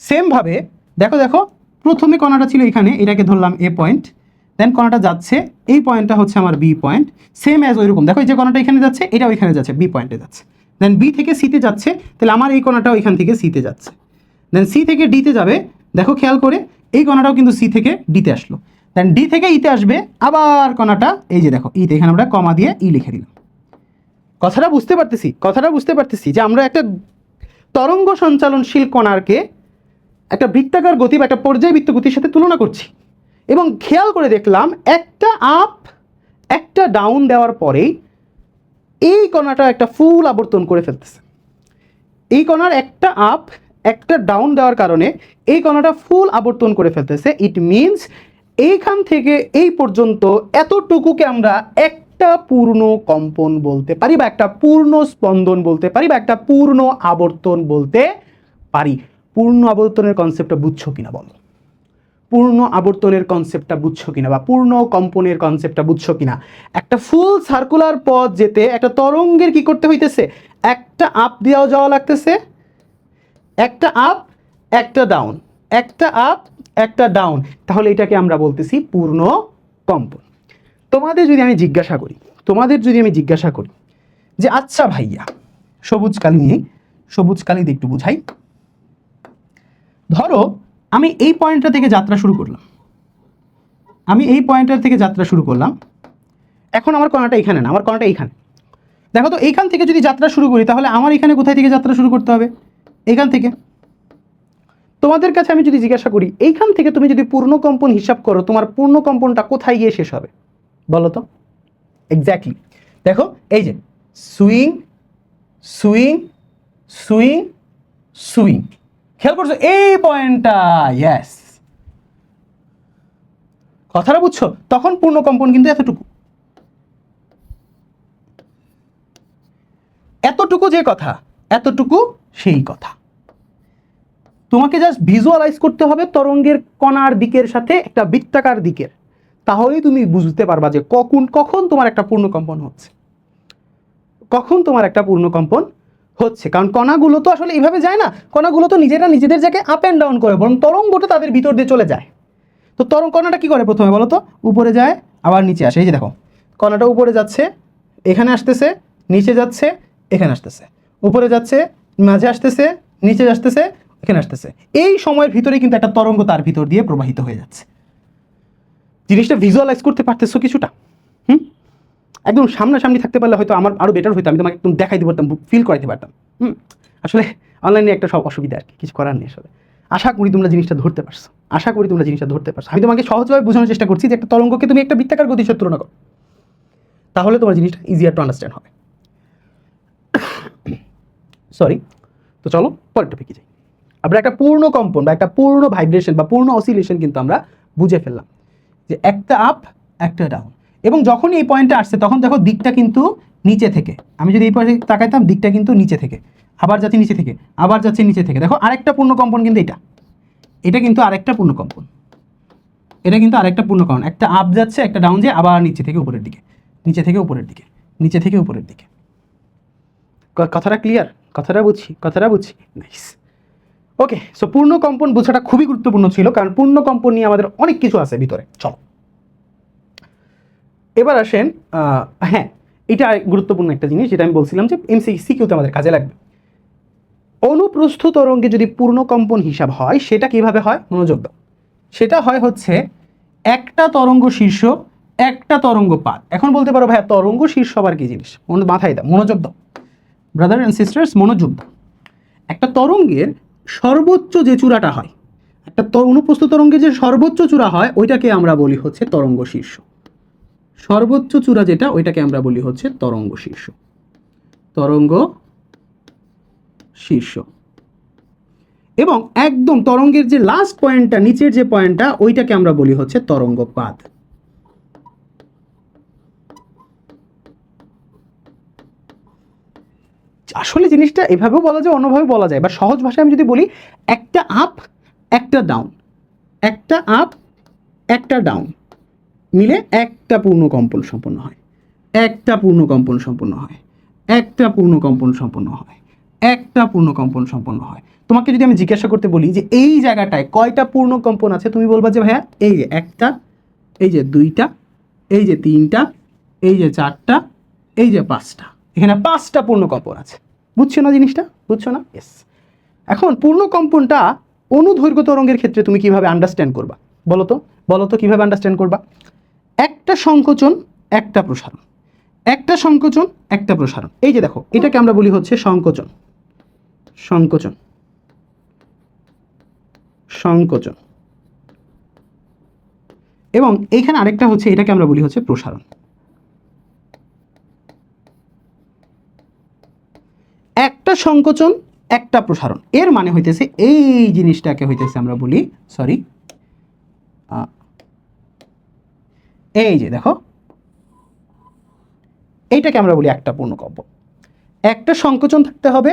সেমভাবে দেখো দেখো, প্রথমে কণাটা ছিল এখানে, এটাকে ধরলাম এ পয়েন্ট, দেন কণাটা যাচ্ছে, এই পয়েন্টটা হচ্ছে আমার বি পয়েন্ট, সেম অ্যাজ ওইরকম। দেখো এই যে কণাটা এখানে যাচ্ছে, এটাও এখানে যাচ্ছে, বি পয়েন্টে যাচ্ছে, দেন বি থেকে সিতে যাচ্ছে, তাহলে আমার এই কণাটাও এখান থেকে সিতে যাচ্ছে, দেন সি থেকে ডিতে যাবে। দেখো খেয়াল করে, এই কণাটাও কিন্তু সি থেকে ডিতে আসলো, দেন ডি থেকে ইতে আসবে, আবার কণাটা এই যে দেখো ইতে, এখানে আমরা কমা দিয়ে ই লিখে দিলাম। কথাটা বুঝতে পারতেছি? কথাটা বুঝতে পারতেছি যে আমরা একটা তরঙ্গ সঞ্চালনশীল কণাকে একটা বৃত্তাকার গতি বা একটা পর্যায়বৃত্ত গতির সাথে তুলনা করছি, এবং খেয়াল করে দেখলাম একটা আপ একটা ডাউন দেওয়ার পরেই এই কণাটা একটা ফুল আবর্তন করে ফেলতেছে। এই কণার একটা আপ একটা ডাউন দেওয়ার কারণে এই কণাটা ফুল আবর্তন করে ফেলতেছে। ইট মিনস এইখান থেকে এই পর্যন্ত এতটুকুকে আমরা একটা পূর্ণ কম্পন বলতে পারি, বা একটা পূর্ণ স্পন্দন বলতে পারি, বা একটা পূর্ণ আবর্তন বলতে পারি। পূর্ণ আবর্তনের কনসেপ্টটা বুঝছো কিনা বলো? পূর্ণ আবর্তনের কনসেপ্টটা বুঝছো কিনা, বা পূর্ণ কম্পনের কনসেপ্টটা বুঝছো কিনা? একটা ফুল সার্কুলার পথ যেতে একটা তরঙ্গের কি করতে হইতেছে? একটা আপ দেওয়া যাওয়া লাগতেছে, একটা আপ একটা ডাউন, একটা আপ একটা ডাউন, তাহলে এটাকে আমরা বলতেছি পূর্ণ কম্পন। তোমাদের যদি আমি জিজ্ঞাসা করি যে আচ্ছা ভাইয়া, সবুজ কালি নিয়ে, সবুজ কালি দিয়ে একটু বুঝাই। ধরো আমি এই পয়েন্টটা থেকে যাত্রা শুরু করলাম, এখন আমার কণাটা এখানে না, আমার কণাটা এইখানে। দেখো তো, এইখান থেকে যদি যাত্রা শুরু করি, তাহলে আমার এখানে কোথায় থেকে যাত্রা শুরু করতে হবে? এইখান থেকে। তোমাদের কাছে আমি যদি জিজ্ঞাসা করি, এইখান থেকে তুমি যদি পূর্ণ কম্পন হিসাব করো, তোমার পূর্ণ কম্পনটা কোথায় গিয়ে শেষ হবে বলো তো? এক্স্যাক্টলি দেখো, এই যে সুইং সুইং সুইং সুইং, খেয়াল করছো এই পয়েন্টটা? ইয়েস, কথাটা বুঝছো? তখন পূর্ণ কম্পন কিন্তু এতটুকু, এতটুকু যে কথা, এতটুকু সেই কথা। তোমাকে জাস্ট ভিজুয়ালাইজ করতে হবে তরঙ্গের কণার দিকের সাথে একটা বৃত্তাকার দিকের, তাহলেই তুমি বুঝতে পারবা যে কখন তোমার একটা পূর্ণ কম্পন হচ্ছে, কখন তোমার একটা পূর্ণ কম্পন হচ্ছে। কারণ কণাগুলো তো আসলে এইভাবে যায় না, কণাগুলো তো নিজেরা নিজেদের জায়গায় আপ অ্যান্ড ডাউন করে, বরং তরঙ্গটা তাদের ভিতর দিয়ে চলে যায়। তো কণাটা কি করে প্রথমে বলো তো? উপরে যায় আবার নিচে আসে। এই যে দেখো, কণাটা উপরে যাচ্ছে, এখানে আসতেছে, নিচে যাচ্ছে, এখানে আসতেছে, উপরে যাচ্ছে, মাঝে আসতেছে, নিচে আসতেছে, এখানে আসতেছে। এই সময়ের ভিতরে কিন্তু একটা তরঙ্গ তার ভিতর দিয়ে প্রবাহিত হয়ে যাচ্ছে। জিনিসটা ভিজুয়ালাইজ করতে পারতেছো কিছুটা? একদম সামনাসামনি থাকতে পারলে হয়তো আমার আরও বেটার হতো, আমি তোমাকে একদম দেখাই দিতে পারতাম, ফিল করাইতে পারতাম। আসলে অনলাইনে একটা সব অসুবিধা আর কি, কিছু করার নেই আসলে। আশা করি তোমরা জিনিসটা ধরতে পারছো, আমি তোমাকে সহজভাবে বোঝানোর চেষ্টা করছি যে একটা তরঙ্গকে তুমি একটা বৃত্তাকার গতির সাথে তুলনা করো, তাহলে তোমার জিনিসটা ইজিয়ার টু আন্ডারস্ট্যান্ড হবে। সরি, তো চলো পরের টপিকে যাই। আমরা একটা পূর্ণ কম্পন বা একটা পূর্ণ ভাইব্রেশন বা পূর্ণ অসিলেশন কিন্তু আমরা বুঝে ফেললাম, যে একটা আপ একটা ডাউন। এবং যখন এই পয়েন্টে আসছে, তখন দেখো দিকটা কিন্তু নিচে থেকে, আমি যদি এই পয়েন্টে তাকাইতাম, দিকটা কিন্তু নিচে থেকে আবার যাচ্ছে, নিচে থেকে আবার যাচ্ছে, নিচে থেকে। দেখো আরেকটা পূর্ণ কম্পন কিন্তু এটা কিন্তু আরেকটা পূর্ণ কম্পন, এটা কিন্তু আরেকটা পূর্ণ কম্পন। একটা আপ যাচ্ছে, একটা ডাউন যায়, আবার নিচে থেকে উপরের দিকে, নিচে থেকে উপরের দিকে, নিচে থেকে উপরের দিকে। কথাটা ক্লিয়ার? কথাটা বুঝছি নাইস। ওকে, সো পূর্ণ কম্পন বোঝাটা খুবই গুরুত্বপূর্ণ ছিল, কারণ পূর্ণ কম্পন নিয়ে আমাদের অনেক কিছু আছে ভিতরে। চলো এবার আসেন, হ্যাঁ এটা গুরুত্বপূর্ণ একটা জিনিস, যেটা আমি বলছিলাম যে সিকিউতে আমাদের কাজে লাগবে। অনুপ্রস্থ তরঙ্গে যদি পূর্ণ কম্পন হিসাব হয়, সেটা কিভাবে হয় মনোযোগ দাও। সেটা হয় হচ্ছে একটা তরঙ্গ শীর্ষ একটা তরঙ্গ পাত। এখন বলতে পারো ভাইয়া তরঙ্গ শীর্ষ আবার কি জিনিস? মাথায় দাও, মনোযোগ দাও ব্রাদার অ্যান্ড সিস্টার্স, মনোযোগ দাও। একটা তরঙ্গের সর্বোচ্চ যে চূড়াটা হয়, একটা অনুপ্রস্থ তরঙ্গের যে সর্বোচ্চ চূড়া হয় ওইটাকে আমরা বলি হচ্ছে তরঙ্গ শীর্ষ। সর্বোচ্চ চূড়া যেটা ওইটাকে আমরা বলি হচ্ছে তরঙ্গ শীর্ষ। তরঙ্গ শীর্ষ। এবং একদম তরঙ্গের যে লাস্ট পয়েন্টটা, নিচের যে পয়েন্টটা, ওইটাকে আমরা বলি হচ্ছে তরঙ্গ পাদ। আসলে জিনিসটা এভাবেও বলা যায়, অন্যভাবে বলা যায়, বা সহজ ভাষায় আমি যদি বলি, একটা আপ একটা ডাউন, একটা আপ একটা ডাউন মিলে একটা পূর্ণ কম্পন সম্পন্ন হয়, একটা পূর্ণ কম্পন সম্পন্ন হয়, একটা পূর্ণ কম্পন সম্পন্ন হয়, একটা পূর্ণ কম্পন সম্পন্ন হয়। তোমাকে যদি আমি জিজ্ঞাসা করতে বলি যে এই জায়গাটায় কয়টা পূর্ণ কম্পন আছে, তুমি বলবা যে ভাইয়া এই যে একটা, এই যে দুইটা, এই যে তিনটা, এই যে চারটা, এই যে পাঁচটা, এখানে পাঁচটা পূর্ণ কম্পন আছে। বুঝছো না জিনিসটা? বুঝছো না? ইয়েস। এখন পূর্ণ কম্পনটা অনুদৈর্ঘ্য তরঙ্গের ক্ষেত্রে তুমি কিভাবে আন্ডারস্ট্যান্ড করবা বলো তো? বলো তো কিভাবে আন্ডারস্ট্যান্ড করবা? একটা সংকোচন একটা প্রসারণ, একটা সংকোচন একটা প্রসারণ। এই যে দেখো, এটাকে আমরা বলি হচ্ছে সংকোচন, সংকোচন, সংকোচন। এবং এইখানে আরেকটা হচ্ছে, এটাকে আমরা বলি হচ্ছে প্রসারণ। একটা সংকোচন একটা প্রসারণ, এর মানে হইতেছে এই জিনিসটাকে হইতেছে আমরা বলি, সরি, এই যে দেখো, এইটাকে আমরা বলি একটা পূর্ণকম্পন। একটা সংকোচন থাকতে হবে,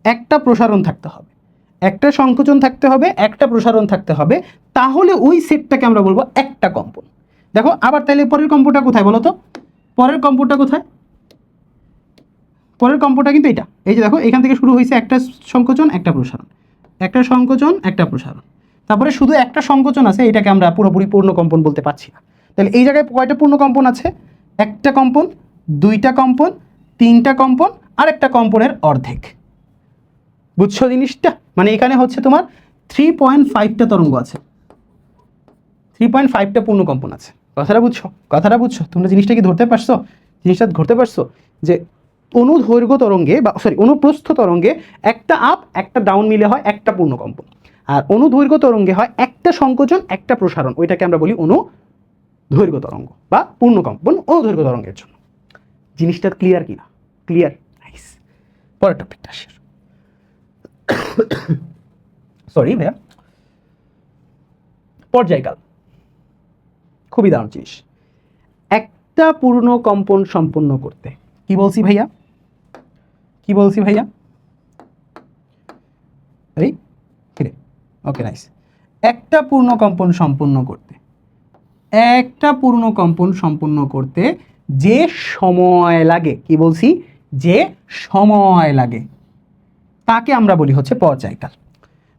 একটা প্রসারণ থাকতে হবে, একটা সংকোচন থাকতে হবে, একটা প্রসারণ থাকতে হবে, তাহলে ওই সেটটাকে আমরা বলবো একটা কম্পন। দেখো আবার তাহলে পরের কম্পনটা কোথায় বলো তো? পরের কম্পনটা কোথায়? পরের কম্পনটা কিন্তু এটা, এই যে দেখো, এখান থেকে শুরু হয়েছে একটা সংকোচন একটা প্রসারণ, একটা সংকোচন একটা প্রসারণ, তারপরে শুধু একটা সংকোচন আছে, এটাকে আমরা পুরোপুরি পূর্ণ কম্পন বলতে পারছি না। তাহলে এই জায়গায় কয়টা পূর্ণ কম্পন আছে? একটা কম্পন, দুইটা কম্পন, তিনটা কম্পন, আর একটা কম্পনের অর্ধেক। বুঝছো জিনিসটা? মানে এখানে হচ্ছে তোমার 3.5টা তরঙ্গ আছে, 3.5টা পূর্ণ কম্পন আছে। কথাটা বুঝছো? কথাটা বুঝছো? তোমরা জিনিসটা কি ধরতে পারছো? জিনিসটা ধরতে পারছো যে অনুদৈর্ঘ্য তরঙ্গে, বা সরি অনুপ্রস্থ তরঙ্গে একটা আপ একটা ডাউন মিলে হয় একটা পূর্ণ কম্পন, আর অনুদৈর্ঘ্য তরঙ্গে হয় একটা সংকোচন একটা প্রসারণ, ওইটাকে আমরা বলি অনুদৈর্ঘ্য তরঙ্গ বা পূর্ণ কম্পন অনুদৈর্ঘ্য তরঙ্গের জন্য। জিনিসটা ক্লিয়ার কিনা? ক্লিয়ার? নাইস। পরের টপিকটা আসে, সরি ভাইয়া, পর্যায়কাল। খুবই দারুণ জিনিস। একটা পূর্ণ কম্পন সম্পন্ন করতে, কি বলছি ভাইয়া? কি বলছি ভাইয়া? এই ওকে, নাইস। একটা পূর্ণ কম্পন সম্পন্ন করতে, একটা পূর্ণ কম্পন সম্পন্ন করতে যে সময় লাগে, কি বলছি? যে সময় লাগে, তাকে আমরা বলি হচ্ছে পর্যায়কাল।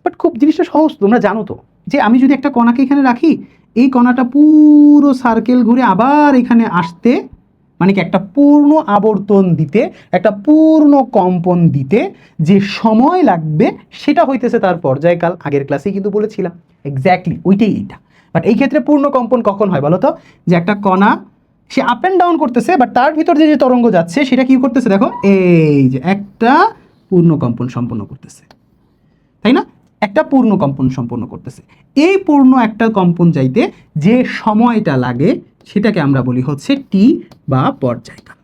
বাট খুব জিনিসটা সহজ, তোমরা জানো তো যে আমি যদি একটা কণাকে এখানে রাখি, এই কণাটা পুরো সার্কেল ঘুরে আবার এখানে আসতে, মানে কি একটা পূর্ণ আবর্তন দিতে, একটা পূর্ণ কম্পন দিতে যে সময় লাগবে, সেটা হইতেছে তার পর্যায়কাল। আগের ক্লাসেই কিন্তু বলেছিলাম এক্স্যাক্টলি ওইটাই এইটা। বাট এই ক্ষেত্রে পূর্ণ কম্পন কখন হয় বলো তো? যে একটা কণা সে আপ অ্যান্ড ডাউন করতেছে, বাট তার ভিতর যে তরঙ্গ যাচ্ছে সেটা কি করতেছে, দেখো এই যে একটা পূর্ণ কম্পন সম্পন্ন করতেছে, তাই না? একটা পূর্ণ কম্পন সম্পন্ন করতেছে। এই পূর্ণ একটা কম্পন যাইতে যে সময়টা লাগে সেটাকে আমরা বলি হচ্ছে টি বা পর্যায়কাল।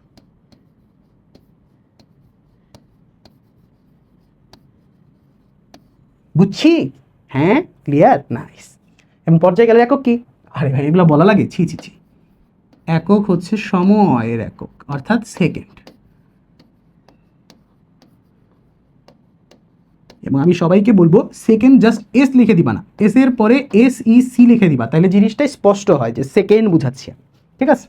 বুঝছি? হ্যাঁ, ক্লিয়ার? নাইস। এবং পর্যায়কালের একক কি? আরে ভাই এগুলো বলা লাগে? ছি ছি ছি। একক হচ্ছে সময়ের একক, অর্থাৎ সেকেন্ড। এবং আমি সবাইকে বলবো সেকেন্ড জাস্ট এস লিখে দিবা না, এস এর পরে SEC লিখে দিবা, তাহলে জিনিসটাই স্পষ্ট হয় যে সেকেন্ড বুঝাচ্ছি। ঠিক আছে?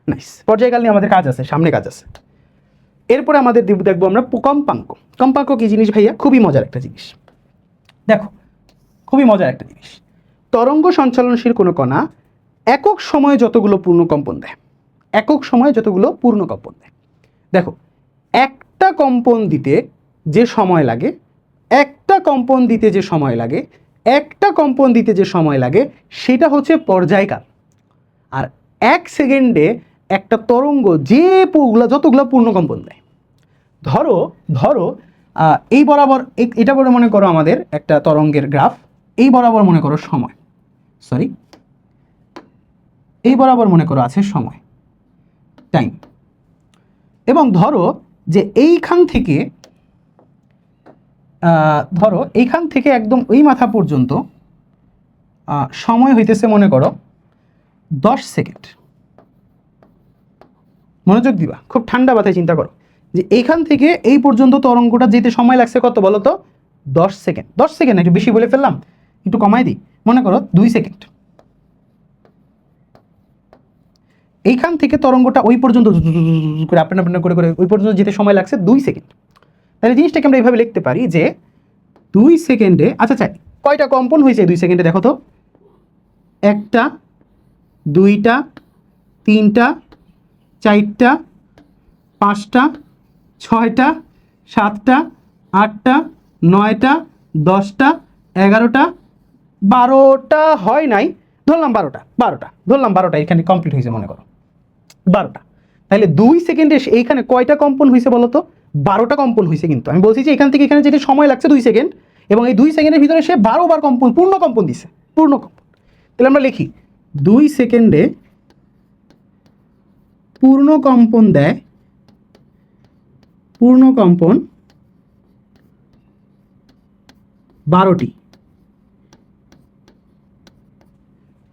নাইস। পর্যায়কাল নিয়ে আমাদের কাজ আছে, সামনে কাজ আছে। এরপরে আমাদের দেখবো আমরা কম্পাঙ্ক। কম্পাঙ্ক কি জিনিস ভাইয়া? খুবই মজার একটা জিনিস। দেখো খুবই মজার একটা জিনিস, তরঙ্গ সঞ্চালনশীল কোনো কণা একক সময়ে যতগুলো পূর্ণ কম্পন দেয়, একক সময়ে যতগুলো পূর্ণ কম্পন দেয়, দেখো একটা কম্পন দিতে যে সময় লাগে, একটা কম্পন দিতে যে সময় লাগে, একটা কম্পন দিতে যে সময় লাগে সেটা হচ্ছে পর্যায়কাল। আর 1 সেকেন্ডে একটা তরঙ্গ যতগুলো পূর্ণকম্পন দেয়। ধরো ধরো এই বরাবর এটা বলে মনে করো আমাদের একটা তরঙ্গের গ্রাফ, এই বরাবর মনে করো সময়, এই বরাবর মনে করো আছে সময়, টাইম। এবং ধরো যে এইখান থেকে একদম ওই মাথা পর্যন্ত সময় হইতেছে মনে করো 10 সেকেন্ড। মনোযোগ দিবা, খুব ঠান্ডা মাথায় চিন্তা করো যে এইখান থেকে এই পর্যন্ত তরঙ্গটা যেতে সময় লাগছে কত বলো তো? 10 সেকেন্ড। 10 সেকেন্ড একটু বেশি বলে ফেললাম, একটু কমাই দিই, মনে করো 2 সেকেন্ড। এইখান থেকে তরঙ্গটা ওই পর্যন্ত করে আপনা করে ওই পর্যন্ত যেতে সময় লাগছে 2 সেকেন্ড। তাহলে জিনিসটাকে আমরা এইভাবে লিখতে পারি যে 2 সেকেন্ডে, আচ্ছা কয়টা কম্পন হয়েছে 2 সেকেন্ডে দেখো তো? 1টা, 2টা, 3টা, 4টা, 5টা, 6টা, 7টা, 8টা, 9টা, 10টা, 11টা, 12টা হয় নাই, ধরলাম 12টা ধরলাম 12টা এখানে কমপ্লিট হয়েছে মনে করো 12টা। তাহলে 2 সেকেন্ডে এইখানে কয়টা কম্পন হয়েছে বলো তো? 12টা কম্পন হয়েছে। কিন্তু আমি বলছি যে এখান থেকে এখানে যেতে সময় লাগছে 2 সেকেন্ড, এবং এই 2 সেকেন্ডের ভিতরে সে 12 বার পূর্ণ কম্পন দিছে, পূর্ণ কম্পন। তাহলে আমরা লিখি 2 সেকেন্ডে পূর্ণ কম্পন দেয়, পূর্ণ কম্পন 12টি।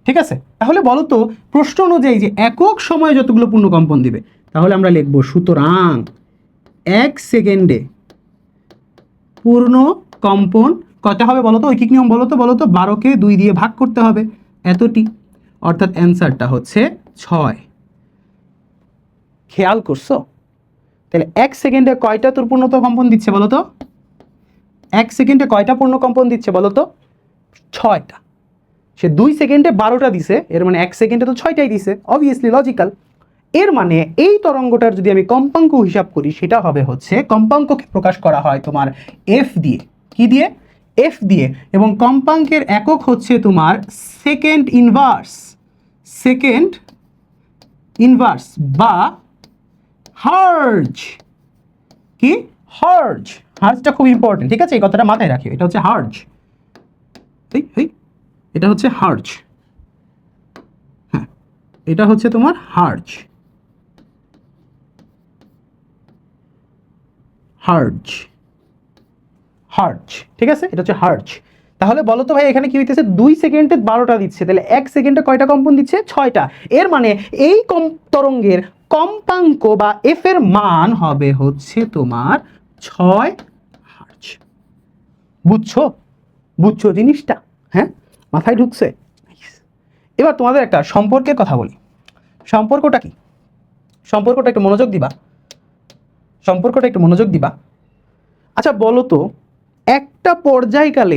ঠিক আছে, তাহলে বলো তো প্রশ্ন অনুযায়ী যে একক সময়ে যতগুলো পূর্ণকম্পন দিবে, তাহলে আমরা লিখব সুতরাং 1 সেকেন্ডে পূর্ণ কম্পন কত হবে বলো তো? ঐকিক নিয়ম বলো তো 12কে 2 দিয়ে ভাগ করতে হবে, এতটি, অর্থাৎ অ্যান্সারটা হচ্ছে 6। খেয়াল করছো? তাহলে 1 সেকেন্ডে কয়টা তোর পূর্ণ কম্পন দিচ্ছে বলো তো? 1 সেকেন্ডে কয়টা পূর্ণ কম্পন দিচ্ছে বলো তো? 6টা। সে 2 সেকেন্ডে 12টা দিছে, এর মানে 1 সেকেন্ডে তো 6টাই দিছে, অবভিয়াসলি লজিক্যাল। এর মানে এই তরঙ্গটার যদি আমি কম্পাঙ্ক হিসাব করি, সেটা হবে হচ্ছে, কম্পাঙ্ককে প্রকাশ করা হয় তোমার এফ দিয়ে। কি দিয়ে? এফ দিয়ে। এবং কম্পাঙ্কের একক হচ্ছে তোমার সেকেন্ড ইনভার্স বা হার্জ। কি? হার্জটা খুব ইম্পর্টেন্ট, ঠিক আছে? এই কথাটা মাথায় রাখিও, এটা হচ্ছে হার্জ। এটা হচ্ছে হার্জ। হ্যাঁ, এটা হচ্ছে তোমার হার্জ। ঠিক আছে, এটা হচ্ছে হার্জ। তাহলে বলো তো ভাই এখানে কি হইতেছে? 2 সেকেন্ডে 12টা দিচ্ছে, তাহলে 1 সেকেন্ডে কয়টা কম্পন দিচ্ছে? 6টা। এর মানে এই তরঙ্গের কম্পাঙ্ক বা এফ এর মান হবে হচ্ছে তোমার 6 হার্জ। বুঝছো জিনিসটা? হ্যাঁ, মাথায় ঢুকছে? এবার তোমাদের একটা সম্পর্কের কথা বলি। সম্পর্কটা কি? সম্পর্কটা একটু মনোযোগ দিবা। আচ্ছা বলো তো, একটা পর্যায়কাল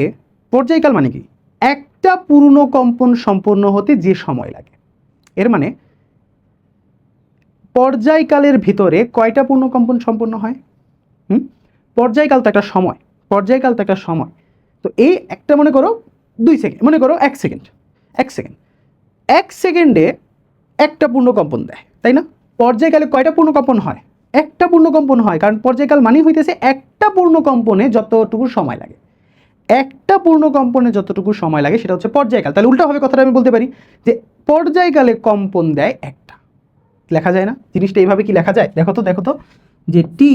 মানে কি? একটা পূর্ণ কম্পন সম্পন্ন হতে যে সময় লাগে। এর মানে পর্যায়কালের ভিতরে কয়টা পূর্ণ কম্পন সম্পন্ন হয়? পর্যায়কাল তো একটা সময়। তো এই একটা মনে করো 2 সেকেন্ড, মনে করো 1 সেকেন্ড। 1 সেকেন্ডে একটা পূর্ণ কম্পন দেয়, তাই না? পর্যায়কালে কয়টা পূর্ণ কম্পন হয়? একটা পূর্ণ কম্পন হয়, কারণ পর্যায়কাল মানে হইতেছে একটা পূর্ণ কম্পনে যতটুকু সময় লাগে। একটা পূর্ণ কম্পনে যতটুকু সময় লাগে সেটা হচ্ছে পর্যায়কাল। তাহলে উল্টাভাবে কথাটা আমি বলতে পারি যে পর্যায়কালে কম্পন দেয় একটা। লেখা যায় না জিনিসটা এইভাবে? কি লেখা যায় দেখো তো যে টি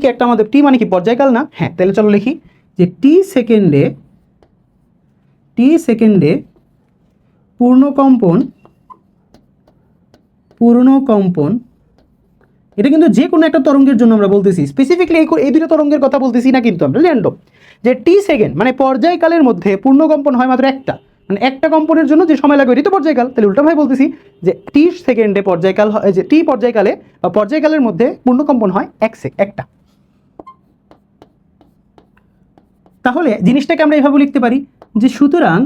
কে একটা আমাদের, টি মানে কি পর্যায়কাল না? হ্যাঁ, তাহলে চলো লিখি যে টি সেকেন্ডে পূর্ণ কম্পন, এটা কিন্তু যে কোনো একটা তরঙ্গের জন্য আমরা বলতেছি, স্পেসিফিকলি এই দুটো তরঙ্গের কথা বলতেছি না, কিন্তু আমরা র্যান্ডম যে টি সেকেন্ড মানে পর্যায়কালের মধ্যে পূর্ণ কম্পন হয় মাত্র একটা, মানে একটা কম্পনের জন্য যে সময় লাগবে এটাই তো পর্যায়কাল। তাহলে উল্টাভাবে বলতেছি যে টি সেকেন্ডে পর্যায়কাল হয়, যে টি পর্যায়কালে বা পর্যায়কালের মধ্যে পূর্ণ কম্পন হয় একটা। তাহলে জিনিসটাকে আমরা এইভাবে লিখতে পারি যে সুতরাং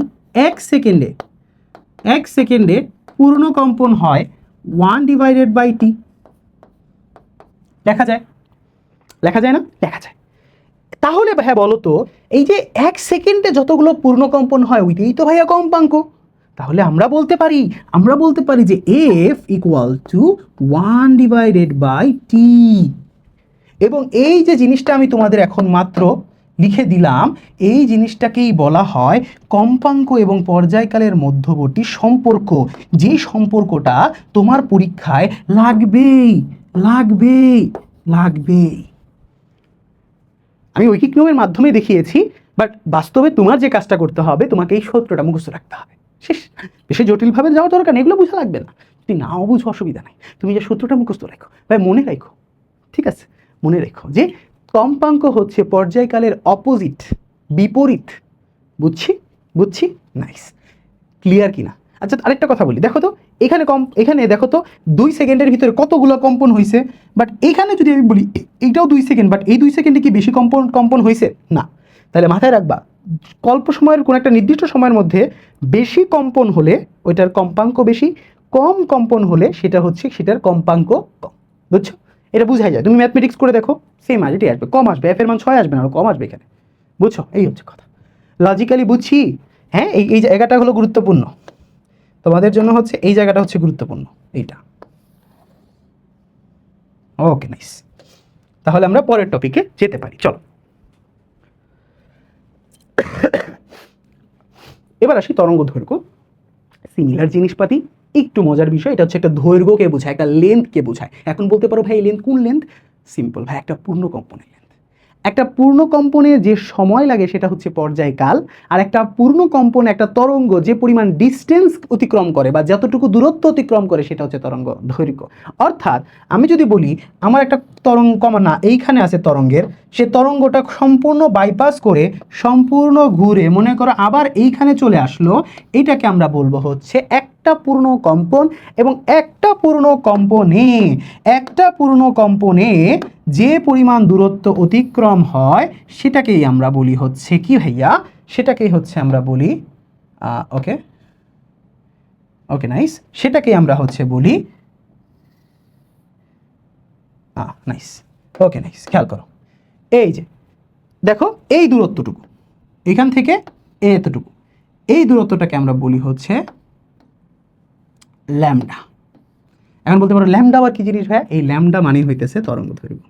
1 সেকেন্ডে পূর্ণ কম্পন হয় 1/t। লেখা যায় না? লেখা যায়। তাহলে ভাইয়া বলো তো, এই যে 1 সেকেন্ডে যতগুলো পূর্ণকম্পন হয় ওইটাই তো ভাইয়া কম্পাঙ্ক। তাহলে আমরা বলতে পারি যে এফ ইকুয়াল টু 1/t। এবং এই যে জিনিসটা আমি তোমাদের এখন মাত্র লিখে দিলাম, এই জিনিসটাকেই বলা হয় কম্পাঙ্ক এবং পর্যায়কালের মধ্যবর্তী সম্পর্ক, যে সম্পর্কটা তোমার পরীক্ষায় লাগবেই লাগবেই লাগবেই। আমি ঐকিক নিয়মের মাধ্যমে দেখিয়েছি, বাট বাস্তবে তোমার যে কাজটা করতে হবে, তোমাকে এই সূত্রটা মুখস্থ রাখতে হবে। শেষ। বেশি জটিলভাবে যাওয়া দরকার নেই, এগুলো বোঝা লাগবে না। যদি নাও বুঝো অসুবিধা নেই, তুমি যে সূত্রটা মুখস্থ রাখো ভাই, মনে রাখো, ঠিক আছে? মনে রেখো যে কম্পাঙ্ক হচ্ছে পর্যায়কালের অপোজিট, বিপরীত। বুঝছি নাইস, ক্লিয়ার কিনা? আচ্ছা আরেকটা কথা বলি, দেখো তো এখানে দেখো তো 2 সেকেন্ডের ভিতরে কতগুলো কম্পন হয়েছে। বাট এখানে যদি আমি বলি এইটাও 2 সেকেন্ড, বাট এই 2 সেকেন্ডে কি বেশি কম্পন হয়েছে? না। তাহলে মাথায় রাখবা, অল্প সময়ের কোনো একটা নির্দিষ্ট সময়ের মধ্যে বেশি কম্পন হলে ওইটার কম্পাঙ্ক বেশি, কম কম্পন হলে সেটার কম্পাঙ্ক কম। বুঝছো? এটা বুঝাই যায়। তুমি ম্যাথমেটিক্স করে দেখো, সেম আসবে, এটাই আসবে, কম আসবে, এফ এর মান 6 আসবে না, আর কম আসবে এখানে। বুঝছো? এই হচ্ছে কথা। লজিক্যালি বুঝছি। হ্যাঁ, এই জায়গাটা হলো গুরুত্বপূর্ণ তোমাদের জন্য, হচ্ছে এই জায়গাটা হচ্ছে গুরুত্বপূর্ণ, এইটা। Okay nice. তাহলে আমরা পরের টপিকে যেতে পারি, চলো। এবার আসি তরঙ্গ দৈর্ঘ্য। সিমিলার জিনিসপাতি, একটু মজার বিষয়, এটা হচ্ছে একটা দৈর্ঘ্যকে বোঝায়, একটা লেন্থকে বোঝায়। এখন বলতে পারো ভাই এই লেন্থ কোন লেন্থ? সিম্পল ভাই, একটা পূর্ণ কম্পনের লেন্থ। একটা পূর্ণ কম্পনে যে সময় লাগে সেটা হচ্ছে পর্যায়কাল, আর একটা পূর্ণ কম্পনে একটা তরঙ্গ যে পরিমাণ ডিস্টেন্স অতিক্রম করে বা যতটুকু দূরত্ব অতিক্রম করে সেটা হচ্ছে তরঙ্গ দৈর্ঘ্য। অর্থাৎ আমি যদি বলি আমার একটা তরঙ্গ না এইখানে আছে তরঙ্গের, সে তরঙ্গটা সম্পূর্ণ বাইপাস করে সম্পূর্ণ ঘুরে মনে করো আবার এইখানে চলে আসলো, এটাকে আমরা বলবো হচ্ছে একটা পূর্ণ কম্পন। এবং একটা পূর্ণ কম্পনে যে পরিমাণ দূরত্ব অতিক্রম হয় সেটাকেই আমরা বলি হচ্ছে কি ভাইয়া? সেটাকেই হচ্ছে আমরা বলি ওকে নাইস, সেটাকেই আমরা হচ্ছে বলি নাইস। ওকে নাইস, খেয়াল করো, এই যে দেখো এই দূরত্বটুকু এখান থেকে এতটুকু, এই দূরত্বটাকে আমরা বলি হচ্ছে ল্যামডা। এখন বলতে পারো ল্যামডা আবার কি জিনিস ভাইয়া? এই ল্যামডা মানে হইতেছে তরঙ্গ দৈর্ঘ্য।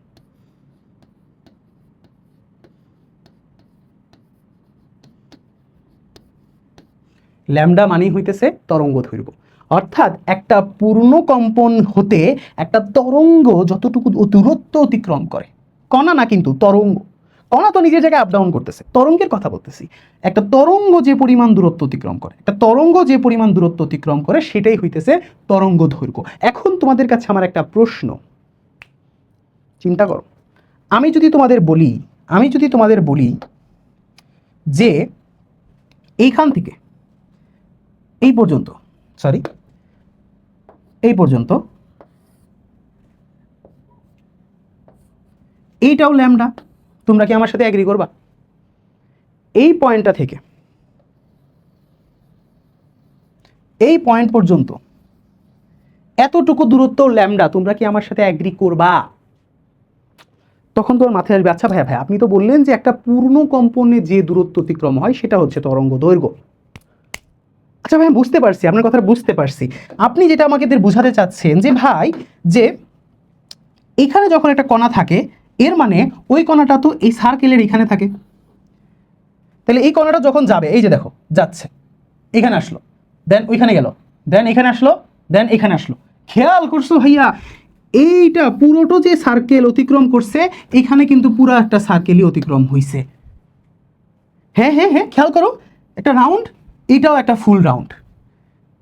ল্যামডা মানেই হইতেছে তরঙ্গ দৈর্ঘ্য। অর্থাৎ একটা পূর্ণ কম্পন হতে একটা তরঙ্গ যতটুকু দূরত্ব অতিক্রম করে, কণা না কিন্তু তরঙ্গ, কণা তো নিজের জায়গায় আপ ডাউন করতেছে, তরঙ্গের কথা বলতেছি। একটা তরঙ্গ যে পরিমাণ দূরত্ব অতিক্রম করে সেটাই হইতেছে তরঙ্গ দৈর্ঘ্য। এখন তোমাদের কাছে আমার একটা প্রশ্ন, চিন্তা করো, আমি যদি তোমাদের বলি যে এইখান থেকে এই পর্যন্ত এইটাও ল্যামডা, তোমরা কি আমার সাথে এগ্রি করবা? এই পয়েন্টটা থেকে এই পয়েন্ট পর্যন্ত এতটুকু দূরত্ব ল্যামডা, তোমরা কি আমার সাথে এগ্রি করবা? তখন তোমার মাথায় আসবে আচ্ছা ভাইয়া আপনি তো বললেন যে একটা পূর্ণ কম্পনে যে দূরত্ব অতিক্রম হয় সেটা হচ্ছে তরঙ্গ দৈর্ঘ্য। আচ্ছা ভাই বুঝতে পারছি, আপনার কথাটা বুঝতে পারছি। আপনি যেটা আমাকে বোঝাতে চাচ্ছেন যে ভাই, যে এখানে যখন একটা কণা থাকে এর মানে ওই কণাটা তো এই সার্কেলের এখানে থাকে, তাহলে এই কণাটা যখন যাবে, এই যে দেখো যাচ্ছে, এখানে আসলো, দেন ওইখানে গেল, দেন এখানে আসলো, দেন এখানে আসলো। খেয়াল করছো ভাইয়া, এইটা পুরোটো যে সার্কেল অতিক্রম করছে, এখানে কিন্তু পুরো একটা সার্কেলই অতিক্রম হয়েছে। হ্যাঁ হ্যাঁ হ্যাঁ, খেয়াল করো, একটা রাউন্ড, এটাও একটা ফুল রাউন্ড।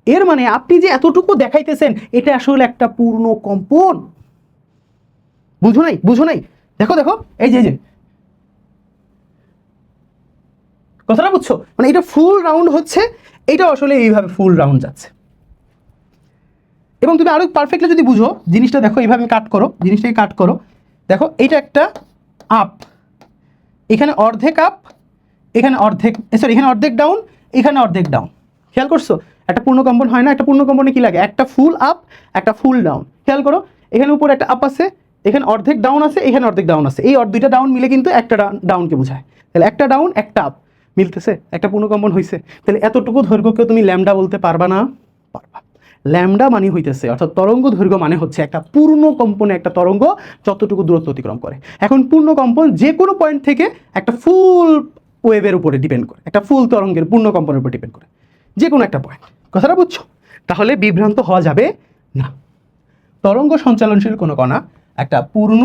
এর মানে আপনি যে এতটুকু দেখাইতেছেন এটা আসলে একটা পূর্ণ কম্পন। বুঝো নাই? দেখো এই যে কথাটা বুঝছো? মানে এটা ফুল রাউন্ড হচ্ছে, এটা আসলে এইভাবে ফুল রাউন্ড যাচ্ছে। এবং তুমি আরো পারফেক্টলি যদি বুঝো জিনিসটা, দেখো এইভাবে জিনিসটাকে কাট করো, দেখো এইটা একটা আপ, এখানে অর্ধেক আপ, এখানে অর্ধেক ডাউন, এখানে অর্ধেক ডাউন। খেয়াল করছো? একটা পূর্ণ কম্পন হয় না? একটা পূর্ণ কম্পনে কি লাগে? একটা ফুল আপ, একটা ফুল ডাউন। খেয়াল করো, এখানে উপরে একটা আপ আছে, এখানে অর্ধেক ডাউন আছে, এখানে অর্ধেক ডাউন আছে, এই দুইটা ডাউন মিলে কিন্তু একটা ডাউনকে বোঝায়। তাহলে একটা ডাউন একটা আপ মিলতেছে, একটা পূর্ণকম্পন হয়েছে। তাহলে এতটুকু দৈর্ঘ্যকে তুমি ল্যামডা বলতে পারবা না? পারবা। ল্যামডা মানে হইতেছে, অর্থাৎ তরঙ্গ দৈর্ঘ্য মানে হচ্ছে একটা পূর্ণ কম্পনে একটা তরঙ্গ যতটুকু দূরত্ব অতিক্রম করে। এখন পূর্ণ কম্পন যে কোনো পয়েন্ট থেকে একটা ফুল ওয়েভের উপরে ডিপেন্ড করে, একটা ফুল তরঙ্গের পূর্ণ কম্পনের উপর ডিপেন্ড করে, যে কোনো একটা পয়েন্ট। কথাটা বুঝছো? তাহলে বিভ্রান্ত হওয়া যাবে না। তরঙ্গ সঞ্চালনশীল কোনো কণা একটা পূর্ণ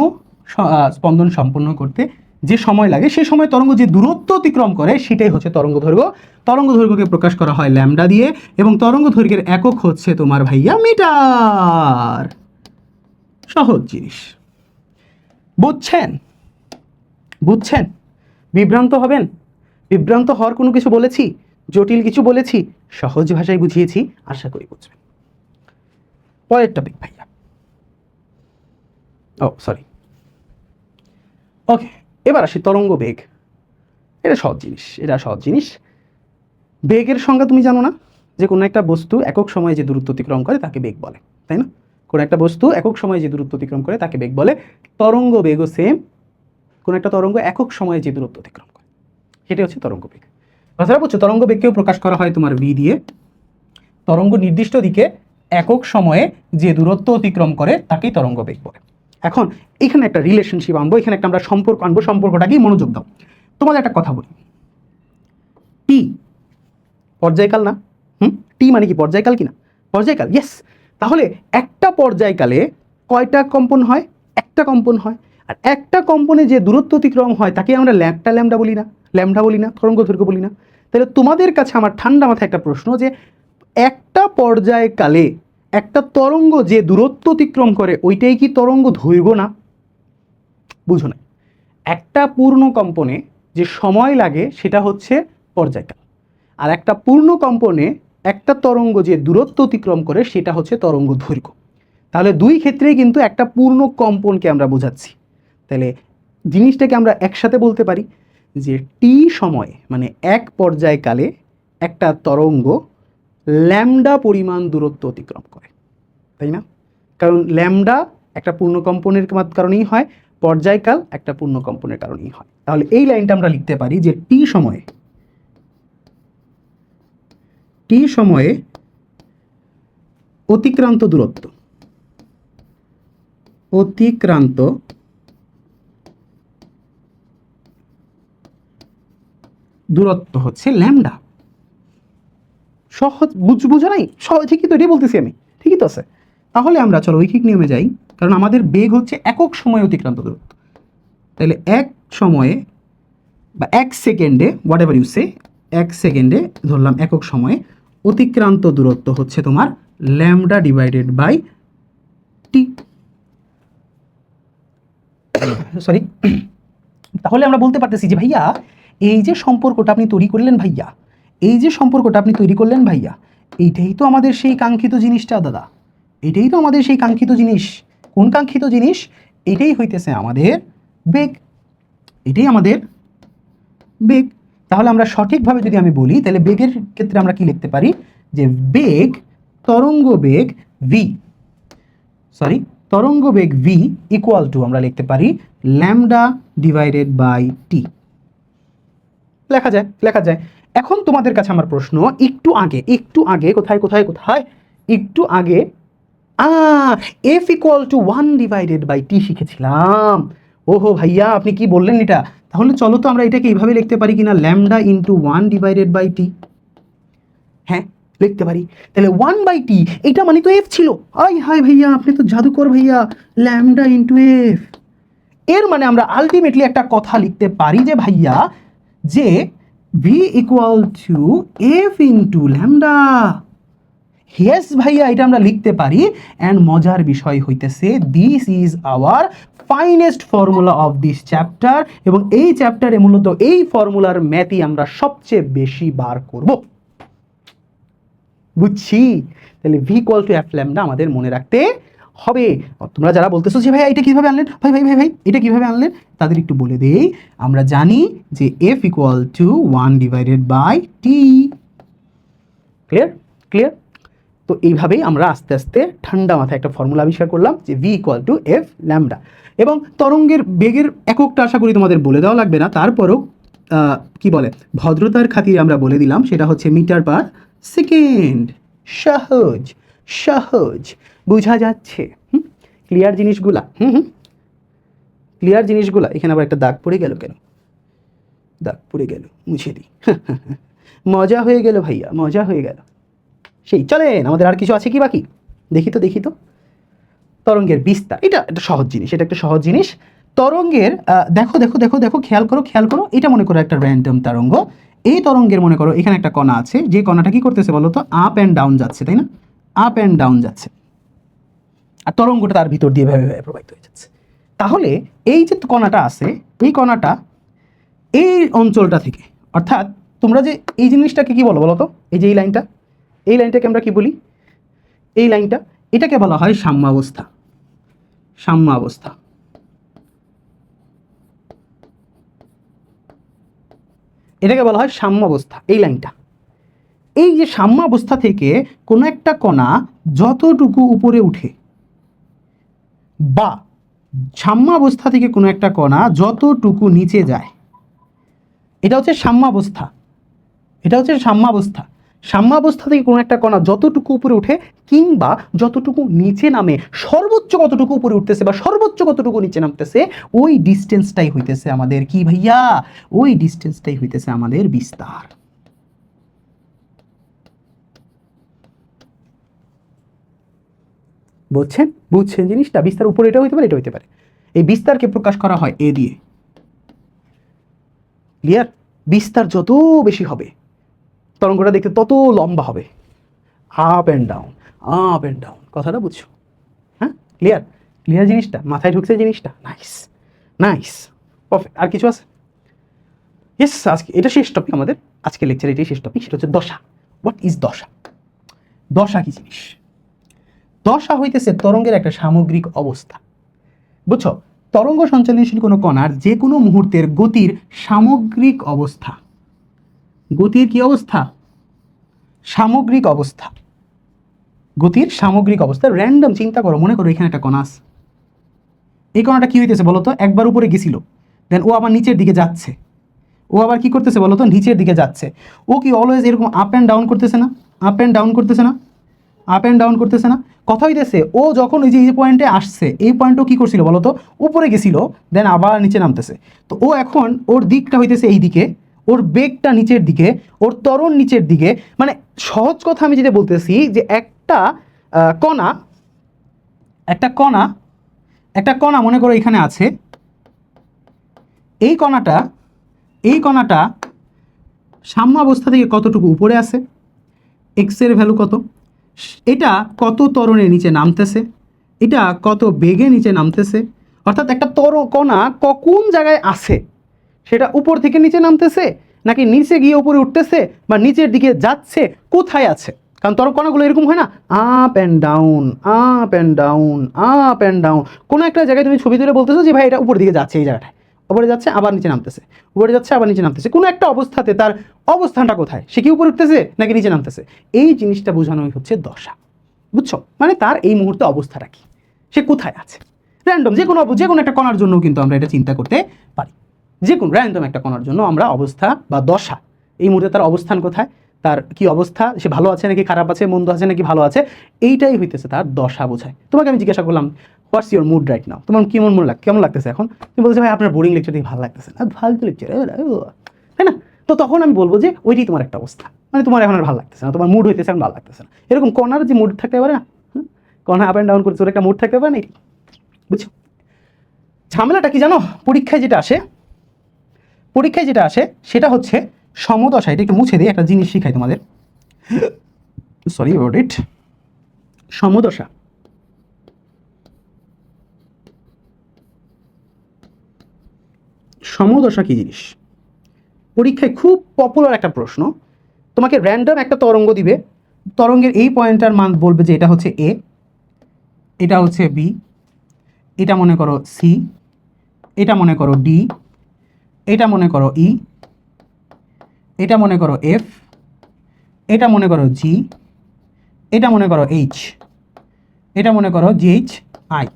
স্পন্দন সম্পন্ন করতে যে সময় লাগে, সেই সময় তরঙ্গ যে দূরত্ব অতিক্রম করে সেটাই হচ্ছে তরঙ্গ দৈর্ঘ্য। তরঙ্গ দৈর্ঘ্যকে প্রকাশ করা হয় ল্যামডা দিয়ে, এবং তরঙ্গ দৈর্ঘ্যের একক হচ্ছে তোমার ভাইয়া মিটার। সহজ জিনিস, বুঝছেন? বুঝছেন? বিভ্রান্ত হবেন? বিভ্রান্ত হওয়ার কোনো কিছু বলেছি? জটিল কিছু বলেছি? সহজ ভাষায় বুঝিয়েছি, আশা করি বুঝবেন। পরের টপিক ভাইয়া। ও সরি, ওকে, এবার আসি তরঙ্গ বেগ। এটা সহজ জিনিস, এটা সহজ জিনিস। বেগের সংজ্ঞা তুমি জানো না? যে কোনো একটা বস্তু একক সময়ে যে দূরত্ব অতিক্রম করে তাকে বেগ বলে, তাই না? কোনো একটা বস্তু একক সময়ে যে দূরত্ব অতিক্রম করে তাকে বেগ বলে। তরঙ্গ বেগও সেম, কোনো একটা তরঙ্গ একক সময়ে যে দূরত্ব অতিক্রম করে সেটাই হচ্ছে তরঙ্গ বেগ। কথাটা বুঝছো? তরঙ্গ বেগকেও প্রকাশ করা হয় তোমার ভি দিয়ে। তরঙ্গ নির্দিষ্ট দিকে একক সময়ে যে দূরত্ব অতিক্রম করে তাকেই তরঙ্গ বেগ বলে। এখন এখানে একটা রিলেশনশিপ আনবো, এখানে একটা আমরা সম্পর্ক আনবো। সম্পর্কটাকেই মনোযোগ দাও। তোমাদের একটা কথা বলি, টি পর্যায়কাল না? টি মানে কি পর্যায়কাল কিনা? পর্যায়কাল, ইয়েস। তাহলে একটা পর্যায়কালে কয়টা কম্পন হয়? একটা কম্পন হয়। আর একটা কম্পনে যে দূরত্ব অতিক্রম হয় তাকে আমরা ল্যাম্ডা বলি না? ল্যাম্ডা বলি না, তরঙ্গ দৈর্ঘ্য বলি না? তাহলে তোমাদের কাছে আমার ঠান্ডা মাথায় একটা প্রশ্ন, যে একটা পর্যায়কালে একটা তরঙ্গ যে দূরত্ব অতিক্রম করে ওইটাই কি তরঙ্গ দৈর্ঘ্য না? বুঝো না? একটা পূর্ণ কম্পনে যে সময় লাগে সেটা হচ্ছে পর্যায়কাল, আর একটা পূর্ণ কম্পনে একটা তরঙ্গ যে দূরত্ব অতিক্রম করে সেটা হচ্ছে তরঙ্গ দৈর্ঘ্য। তাহলে দুই ক্ষেত্রেই কিন্তু একটা পূর্ণ কম্পনকে আমরা বোঝাচ্ছি। তাহলে জিনিসটাকে আমরা একসাথে বলতে পারি যে টি সময়ে মানে এক পর্যায়কালে একটা তরঙ্গ ল্যামডা পরিমাণ দূরত্ব অতিক্রম করে, তাই না? কারণ ল্যামডা একটা পূর্ণ কম্পনের কারণেই হয়, পর্যায়কাল একটা পূর্ণ কম্পনের কারণেই হয়। তাহলে এই লাইনটা আমরা লিখতে পারি যে টি সময়ে অতিক্রান্ত দূরত্ব হচ্ছে ল্যামডা। সহজ, বুঝো নাই? সহজ, ঠিকই তো, এটাই বলতেছি আমি, ঠিকই তো আছে। তাহলে আমরা চলো ঐকিক নিয়মে যাই, কারণ আমাদের বেগ হচ্ছে একক সময়ে অতিক্রান্ত দূরত্ব। তাহলে এক সময়ে বা এক সেকেন্ডে, হোয়াট এভার ইউ সে, এক সেকেন্ডে ধরলাম একক সময়ে অতিক্রান্ত দূরত্ব হচ্ছে তোমার lambda divided by T. Sorry. তাহলে আমরা বলতে পারতেছি যে ভাইয়া এই যে সম্পর্কটা আপনি তৈরি করলেন ভাইয়া, এইটাই তো আমাদের সেই কাঙ্ক্ষিত জিনিসটা দাদা, এটাই তো আমাদের সেই কাঙ্ক্ষিত জিনিস। কোন কাঙ্ক্ষিত জিনিস? এটাই হইতেছে আমাদের বেগ, এটাই আমাদের বেগ। তাহলে আমরা সঠিকভাবে যদি আমি বলি, তাহলে বেগের ক্ষেত্রে আমরা কি লিখতে পারি? যে বেগ, তরঙ্গ বেগ ভি ইকুয়াল টু আমরা লিখতে পারি ল্যামডা ডিভাইডেড বাই টি। লেখা যায়। এখন তোমাদের কাছে আমার প্রশ্ন, একটু আগে কোথায় একটু আগে F equal to 1 divided by T শিখেছিলাম। ওহো ভাইয়া, আপনি কি বললেন এটা? তাহলে চলো তো আমরা এটাকে এইভাবে লিখতে পারি কিনা, ল্যামডা ইন্টু 1 ডিভাইডেড বাই টি। হ্যাঁ, লিখতে পারি। তাহলে 1 বাই টি, এটা মানে তো এফ ছিল। হাই ভাইয়া, আপনি তো জাদুকর ভাইয়া, ল্যামডা ইন্টু এফ। এর মানে আমরা আলটিমেটলি একটা কথা লিখতে পারি যে ভাইয়া, যে V equal to F into lambda. Yes ভাইয়া, এটা আমরা লিখতে পারি। অ্যান্ড মজার বিষয় হইতেছে, this is our finest formula of this chapter, এবং এই চ্যাপ্টারে মূলত এই ফর্মুলার ম্যাথই আমরা সবচেয়ে বেশি বার করব। বুঝছি? তাহলে V equal to F lambda আমাদের মনে রাখতে হবে। তোমরা যারা বলতেছো যে ভাই এটা কিভাবে আনলেন, ভাই এটা কিভাবে আনলেন, তাদের একটু বলে দেই। আমরা জানি যে F equal to 1 divided by T. Clear? তো এইভাবেই আমরা আস্তে আস্তে ঠান্ডা মাথায় একটা ফর্মুলা আবিষ্কার করলাম যে v equal to F lambda. এবং তরঙ্গের বেগের এককটা আশা করি তোমাদের বলে দেওয়া লাগবে না, তারপরেও কি বলে ভদ্রতার খাতিরে আমরা বলে দিলাম, সেটা হচ্ছে মিটার পার সেকেন্ড। সহজ সহজ, বোঝা যাচ্ছে? ক্লিয়ার জিনিসগুলা? ক্লিয়ার জিনিসগুলা। এখানে আবার একটা দাগ পড়ে গেল কেন? দাগ পড়ে গেল, মুছে দিই। মজা হয়ে গেল ভাইয়া, মজা হয়ে গেল। সেই চলেন, আমাদের আর কিছু আছে কি বাকি? দেখি তো তরঙ্গের বিস্তার, এটা একটা সহজ জিনিস, এটা একটা সহজ জিনিস। তরঙ্গের দেখো দেখো দেখো দেখো, খেয়াল করো, এটা মনে করো একটা র্যান্ডম তরঙ্গ। এই তরঙ্গের মনে করো এখানে একটা কণা আছে, যে কণাটা কি করতেছে বলো তো? আপ অ্যান্ড ডাউন যাচ্ছে, তাই না? আপ অ্যান্ড ডাউন যাচ্ছে, আর তরঙ্গটা তার ভিতর দিয়ে ভাবে প্রবাহিত হয়ে যাচ্ছে। তাহলে এই যে কণাটা আছে, এই কণাটা এই অঞ্চলটা থেকে, অর্থাৎ তোমরা যে এই জিনিসটাকে কি বলো তো? এই যে এই লাইনটাকে আমরা কি বলি? এই লাইনটা, এটাকে বলা হয় সাম্যাবস্থা। সাম্যাবস্থা। এটাকে বলা হয় সাম্যাবস্থা। এই লাইনটা, এই যে সাম্যাবস্থা থেকে কোনো একটা কণা যতটুকু উপরে উঠে, বা সাম্যাবস্থা থেকে কোনো একটা কণা যতটুকু নিচে যায়, এটা হচ্ছে সাম্যাবস্থা। এটা হচ্ছে সাম্যাবস্থা। সাম্যাবস্থা থেকে কোনো একটা কণা যতটুকু উপরে উঠে কিংবা যতটুকু নিচে নামে, সর্বোচ্চ কতটুকু উপরে উঠতেছে বা সর্বোচ্চ কতটুকু নিচে নামতেছে, ওই ডিস্টেন্সটাই হইতেছে আমাদের কি ভাইয়া? ওই ডিস্টেন্সটাই হইতেছে আমাদের বিস্তার। বুঝছেন জিনিসটা? বিস্তার উপরে এটা হইতে পারে, এটা হইতে পারে। এই বিস্তারকে প্রকাশ করা হয় এ দিয়ে। ক্লিয়ার? বিস্তার যত বেশি হবে, তরঙ্গটা দেখতে তত লম্বা হবে। আপ অ্যান্ড ডাউন, কথাটা বুঝছো? হ্যাঁ, ক্লিয়ার জিনিসটা? মাথায় ঢুকছে জিনিসটা? Nice perfect. আর কিছু আছে? ইয়েস, আজকে এটা শেষ টপিক আমাদের, আজকে লেকচার এটাই শেষ টপিক। সেটা হচ্ছে দশা। হোয়াট ইজ দশা? দশা কি জিনিস? দশা হইতেছে তরঙ্গের একটা সামগ্রিক অবস্থা। বুঝছো? তরঙ্গ সঞ্চালনশীল কোনো কণার যে কোনো মুহূর্তের গতির সামগ্রিক অবস্থা। গতির কি অবস্থা? সামগ্রিক অবস্থা। গতির সামগ্রিক অবস্থা। র্যান্ডম চিন্তা করো, মনে করো এখানে একটা কণা আছে। এই কণাটা কি হইতেছে বলো তো? একবার উপরে গেছিল, দেন ও আবার নিচের দিকে যাচ্ছে। ও আবার কি করতেছে বলো তো? নিচের দিকে যাচ্ছে। ও কি অলওয়েজ এরকম আপ অ্যান্ড ডাউন করতেছে না? আপ অ্যান্ড ডাউন করতেছে না? কথা হইতেছে ও যখন ওই যে এই পয়েন্টে আসছে, এই পয়েন্টও কি করছিল বলো তো? উপরে গেছিল, দেন আবার নিচে নামতেছে। তো ও এখন ওর দিকটা হইতেছে এই দিকে, ওর বেগটা নিচের দিকে, ওর ত্বরণ নিচের দিকে। মানে সহজ কথা আমি যেটা বলতেছি, যে একটা কণা মনে করো এখানে আছে। এই কণাটা সাম্যাবস্থা থেকে কতটুকু উপরে আছে, এক্স এর ভ্যালু কত, এটা কত ত্বরণে নিচে নামতেছে, এটা কত বেগে নিচে নামতেছে, অর্থাৎ একটা কণা কোন জায়গায় আছে, সেটা উপর থেকে নিচে নামতেছে নাকি নিচে গিয়ে উপরে উঠতেছে বা নিচের দিকে যাচ্ছে, কোথায় আছে? কারণ কণাগুলো এরকম হয় না, আপ অ্যান্ড ডাউন। কোনো একটা জায়গায় তুমি ছবি তুলে বলতেছো যে ভাই এটা উপর দিকে যাচ্ছে, এই জায়গাটায় উপরে যাচ্ছে আবার নিচে নামতেছে, উপরে যাচ্ছে আবার নিচে নামতেছে। কোনো একটা অবস্থাতে তার অবস্থানটা কোথায়? সে কি উপরে উঠতেছে নাকি নিচে নামতেছে? এই জিনিসটা বোঝানোই হচ্ছে দশা। বুঝছো? মানে তার এই মুহূর্তে অবস্থাটা কি, সে কোথায় আছে। র্যান্ডম যে কোনো একটা কণার জন্য কিন্তু আমরা এটা চিন্তা করতে পারি। যে কোনো র্যান্ডম একটা কণার জন্য আমরা অবস্থা বা দশা, এই মুহূর্তে তার অবস্থান কোথায়, তার কি অবস্থা, সে ভালো আছে নাকি খারাপ আছে, মন্দ আছে নাকি ভালো আছে, এইটাই হইতেছে তার দশা বোঝায়। তোমাকে আমি জিজ্ঞাসা করলাম what's your mood right now, তোমার কেমন লাগতেছে এখন? তুমি বলছো ভাই আপনার বোরিং লেকচার দেখে ভালো লাগতেছে না, ফালতু লেকচার, তাই না? তো তখন আমি বলবো যে ওইটাই তোমার একটা অবস্থা, মানে তোমার এখন আর ভালো লাগতেছে না, তোমার মুড হইতেছে এখন ভালো লাগতেছে না। এরকম কণার যে মুড থাকতে পারে না, কণা আপ অ্যান্ড ডাউন করছে, ওর একটা মুড থাকতে পারে না, এটি বুঝছো? ঝামেলাটা কি জানো? পরীক্ষায় যেটা আসে সেটা হচ্ছে সমদশা। এটা একটু মুছে দিই, একটা জিনিস শিখাই তোমাদের, সরি অ্যাবাউট ইট। সমদশা কি জিনিস? পরীক্ষায় খুব পপুলার একটা প্রশ্ন। তোমাকে র্যান্ডম একটা তরঙ্গ দিবে, তরঙ্গের এই পয়েন্টটার মান বলবে যে এটা হচ্ছে এ, এটা হচ্ছে বি, এটা মনে করো সি, এটা মনে করো ডি, এটা মনে করো ই, এটা মনে করো এফ, এটা মনে করো জি, এটা মনে করো এইচ, এটা মনে করো জিএইচ আই।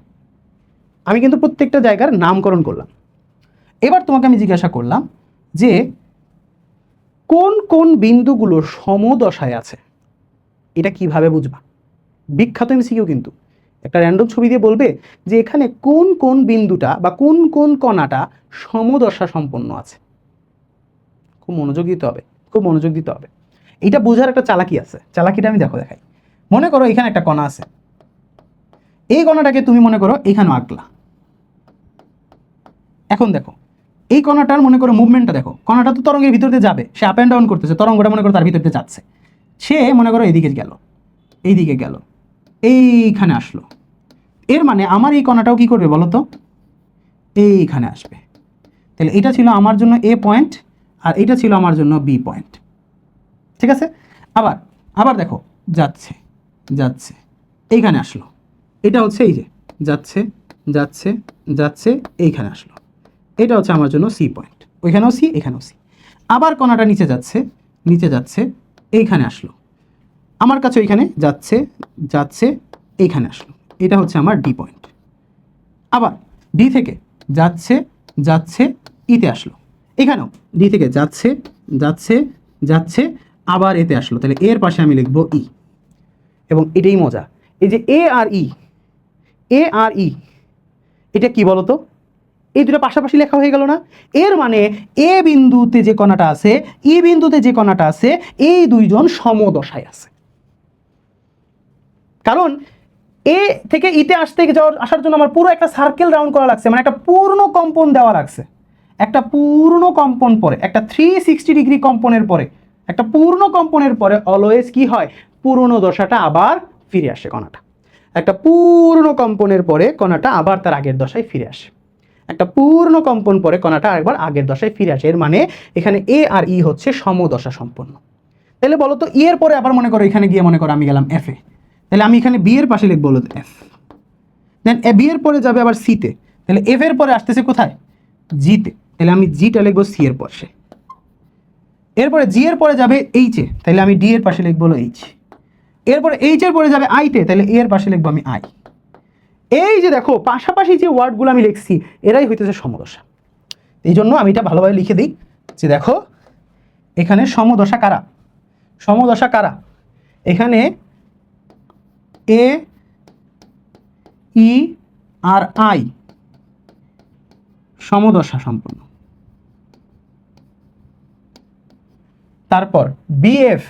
আমি কিন্তু প্রত্যেকটা জায়গার নামকরণ করলাম। এবার তোমাকে আমি জিজ্ঞাসা করলাম যে কোন কোন বিন্দুগুলো সমদশায় আছে, এটা কিভাবে বুঝবা? বিখ্যাত এমসিকিউ কিন্তু, একটা র্যান্ডম ছবি দিয়ে বলবে যে এখানে কোন কোন বিন্দুটা বা কোন কোন কণাটা সমদশা সম্পন্ন আছে। খুব মনোযোগ দিতে হবে, খুব মনোযোগ দিতে হবে। এটা বোঝার একটা চালাকি আছে, চালাকিটা আমি দেখাই। মনে করো এখানে একটা কণা আছে, এই কণাটাকে তুমি মনে করো এখানে আঁকলা। এখন দেখো এই কণাটার মনে করো মুভমেন্টটা দেখো, কণাটা তো তরঙ্গের ভিতর দিয়ে যাবে, সে আপ অ্যান্ড ডাউন করতেছে, তরঙ্গটা মনে করো তার ভিতর দিয়ে যাচ্ছে, সে মনে করো এইদিকে গেল, এইদিকে গেল, এইখানে আসলো। এর মানে আমার এই কণাটাও কি করবে বলো তো, এইখানে আসবে। তাহলে এটা ছিল আমার জন্য এ পয়েন্ট, আর এটা ছিল আমার জন্য বি পয়েন্ট, ঠিক আছে। আবার আবার দেখো যাচ্ছে যাচ্ছে, এইখানে আসলো, এটা হচ্ছে এই যে যাচ্ছে যাচ্ছে যাচ্ছে, এইখানে আসলো, এটা হচ্ছে আমার জন্য সি পয়েন্ট, ওইখানেও সি এখানেও সি। আবার কণাটা নিচে যাচ্ছে নিচে যাচ্ছে, এইখানে আসলো, আমার কাছে ওইখানে যাচ্ছে যাচ্ছে, এইখানে আসলো, এটা হচ্ছে আমার ডি পয়েন্ট। আবার ডি থেকে যাচ্ছে যাচ্ছে, ইতে আসলো, এখানেও ডি থেকে যাচ্ছে যাচ্ছে যাচ্ছে, আবার এতে আসলো, তাহলে এর পাশে আমি লিখবো ই। এবং এটাই মজা, এই যে এ আর ই, এ আর ই, এটা কি বলতো, এই দুটো পাশাপাশি লেখা হয়ে গেল না? এর মানে এ বিন্দুতে যে কণাটা আছে, ই বিন্দুতে যে কণাটা আছে, এই দুইজন সমদশায় আছে। কারণ এ থেকে ইতে আসার জন্য আমার পুরো একটা সার্কেল রাউন্ড করা লাগছে, মানে একটা পূর্ণ কম্পন দেওয়া লাগছে, একটা পূর্ণ কম্পন পরে, একটা 360 ডিগ্রি কম্পনের পরে, একটা পূর্ণ কম্পনের পরে অলওয়েজ কি হয়, পুরনো দশাটা আবার ফিরে আসে কণাটা। একটা পূর্ণ কম্পনের পরে কণাটা আবার তার আগের দশায় ফিরে আসে, একটা পূর্ণ কম্পন পরে কণাটা আরেকবার আগের দশায় ফিরে আসে। এর মানে এখানে এ আর ই হচ্ছে সমদশা সম্পন্ন। তাহলে বলো তো ই এর পরে আবার মনে করো এখানে গিয়ে মনে করো আমি গেলাম এফ এ, তাহলে আমি এখানে বি এর পাশে লিখবো এফ, দেন বি এর পরে যাবে আবার সিতে, তাহলে এফ এর পরে আসতেছে কোথায়, জিতে, তাহলে আমি জিটা লিখবো সি এর পাশে। এরপরে জি এর পরে যাবে এইচে, তাহলে আমি ডি এর পাশে লিখবো এইচ। এরপরে এইচ এর পরে যাবে আইতে, তাহলে এ এর পাশে লিখবো আমি আই। এই যে দেখো পাশাপাশি যে ওয়ার্ডগুলো আমি লিখছি এরাই হইতেছে সমদশা। এই জন্য আমি এটা ভালোভাবে লিখে দিই যে দেখো এখানে সমদশা কারা, সমদশা কারা, এখানে এ ই আর আই সমদশা সম্পন্ন। তারপর বিএফ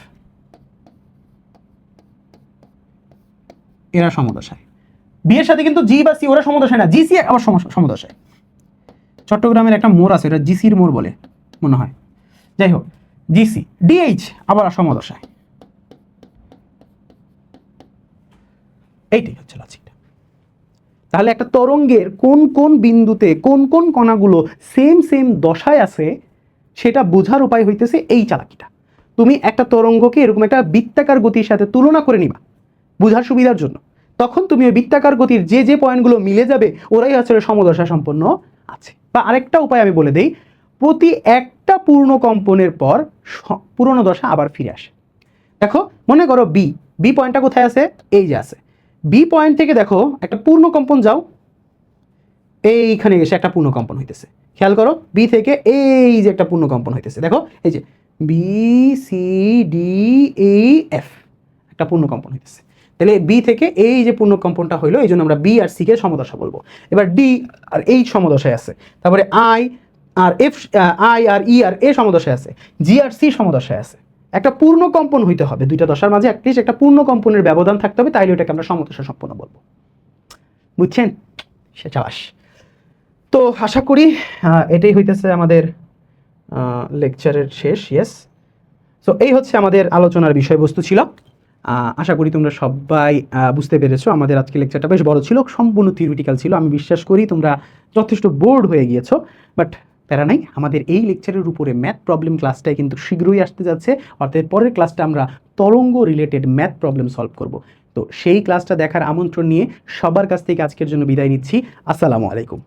এরা সমদশায়, বি এর সাথে কিন্তু জি বা সি ওরা সমদশায় না, জিসি আবার সমদশায়। চট্টগ্রামের একটা মোড় আছে, এটা জিসির মোড় বলে মনে হয়, যাই হোক জিসি। ডিএইচ আবার সমদশায়। এইটাই হচ্ছে লজিকটা। তাহলে একটা তরঙ্গের কোন কোন বিন্দুতে কোন কোন কণাগুলো সেম সেম দশায় আছে সেটা বোঝার উপায় হইতেছে এই চালাকিটা। তুমি একটা তরঙ্গকে এরকম একটা বৃত্তাকার গতির সাথে তুলনা করে নিবা বোঝার সুবিধার জন্য, তখন তুমি ওই বৃত্তাকার গতির যে যে পয়েন্টগুলো মিলে যাবে ওরাই আসলে সমদশা সম্পন্ন আছে। বা আরেকটা উপায় আমি বলে দেই, প্রতি একটা পূর্ণ কম্পনের পর পুরনো দশা আবার ফিরে আসে। দেখো মনে করো বি, বি পয়েন্টটা কোথায় আছে, এই যে আছে, বি পয়েন্ট থেকে দেখো একটা পূর্ণ কম্পন যাও, এইখানে এসে একটা পূর্ণ কম্পন হইতেছে, খেয়াল করো বি থেকে এই যে একটা পূর্ণ কম্পন হইতেছে, দেখো এই যে বি সি ডি এই এফ একটা পূর্ণ কম্পন হইতেছে। তাহলে বি থেকে এই যে পূর্ণ কম্পনটা হইলো, এই জন্য আমরা বি আর সি কে সমদশা বলবো। এবার ডি আর এইচ সমদশায় আছে, তারপরে আই আর এফ, আই আর ই আর এ সমদশায় আছে, জি আর সি সমদশায় আছে। একটা পূর্ণ কম্পন হইতে হবে, দুইটা দশার মাঝে অ্যাটলিস্ট একটা পূর্ণ কম্পনের ব্যবধান থাকতে হবে, তাইলে ওটাকে আমরা সমদশা সম্পন্ন বলবো। বুঝছেন? সে চাবাস। তো আশা করি এটাই হইতেছে আমাদের লেকচারের শেষ। ইয়েস, সো এই হচ্ছে আমাদের আলোচনার বিষয়বস্তু ছিল। আশা করি তোমরা সবাই বুঝতে পেরেছো। আমাদের আজকে লেকচারটা বেশ বড় ছিল, সম্পূর্ণ থিওরিটিক্যাল ছিল। আমি বিশ্বাস করি তোমরা যথেষ্ট বোর্ড হয়ে গিয়েছো, বাট প্যারা নাই, আমাদের এই লেকচারের উপরে ম্যাথ প্রবলেম ক্লাসটাই কিন্তু শীঘ্রই আসতে যাচ্ছে। অর্থাৎ পরের ক্লাসটা আমরা তরঙ্গ রিলেটেড ম্যাথ প্রবলেম সলভ করব। তো সেই ক্লাসটা দেখার আমন্ত্রণ নিয়ে সবার কাছ থেকে আজকের জন্য বিদায় নিচ্ছি। আসসালামু আলাইকুম।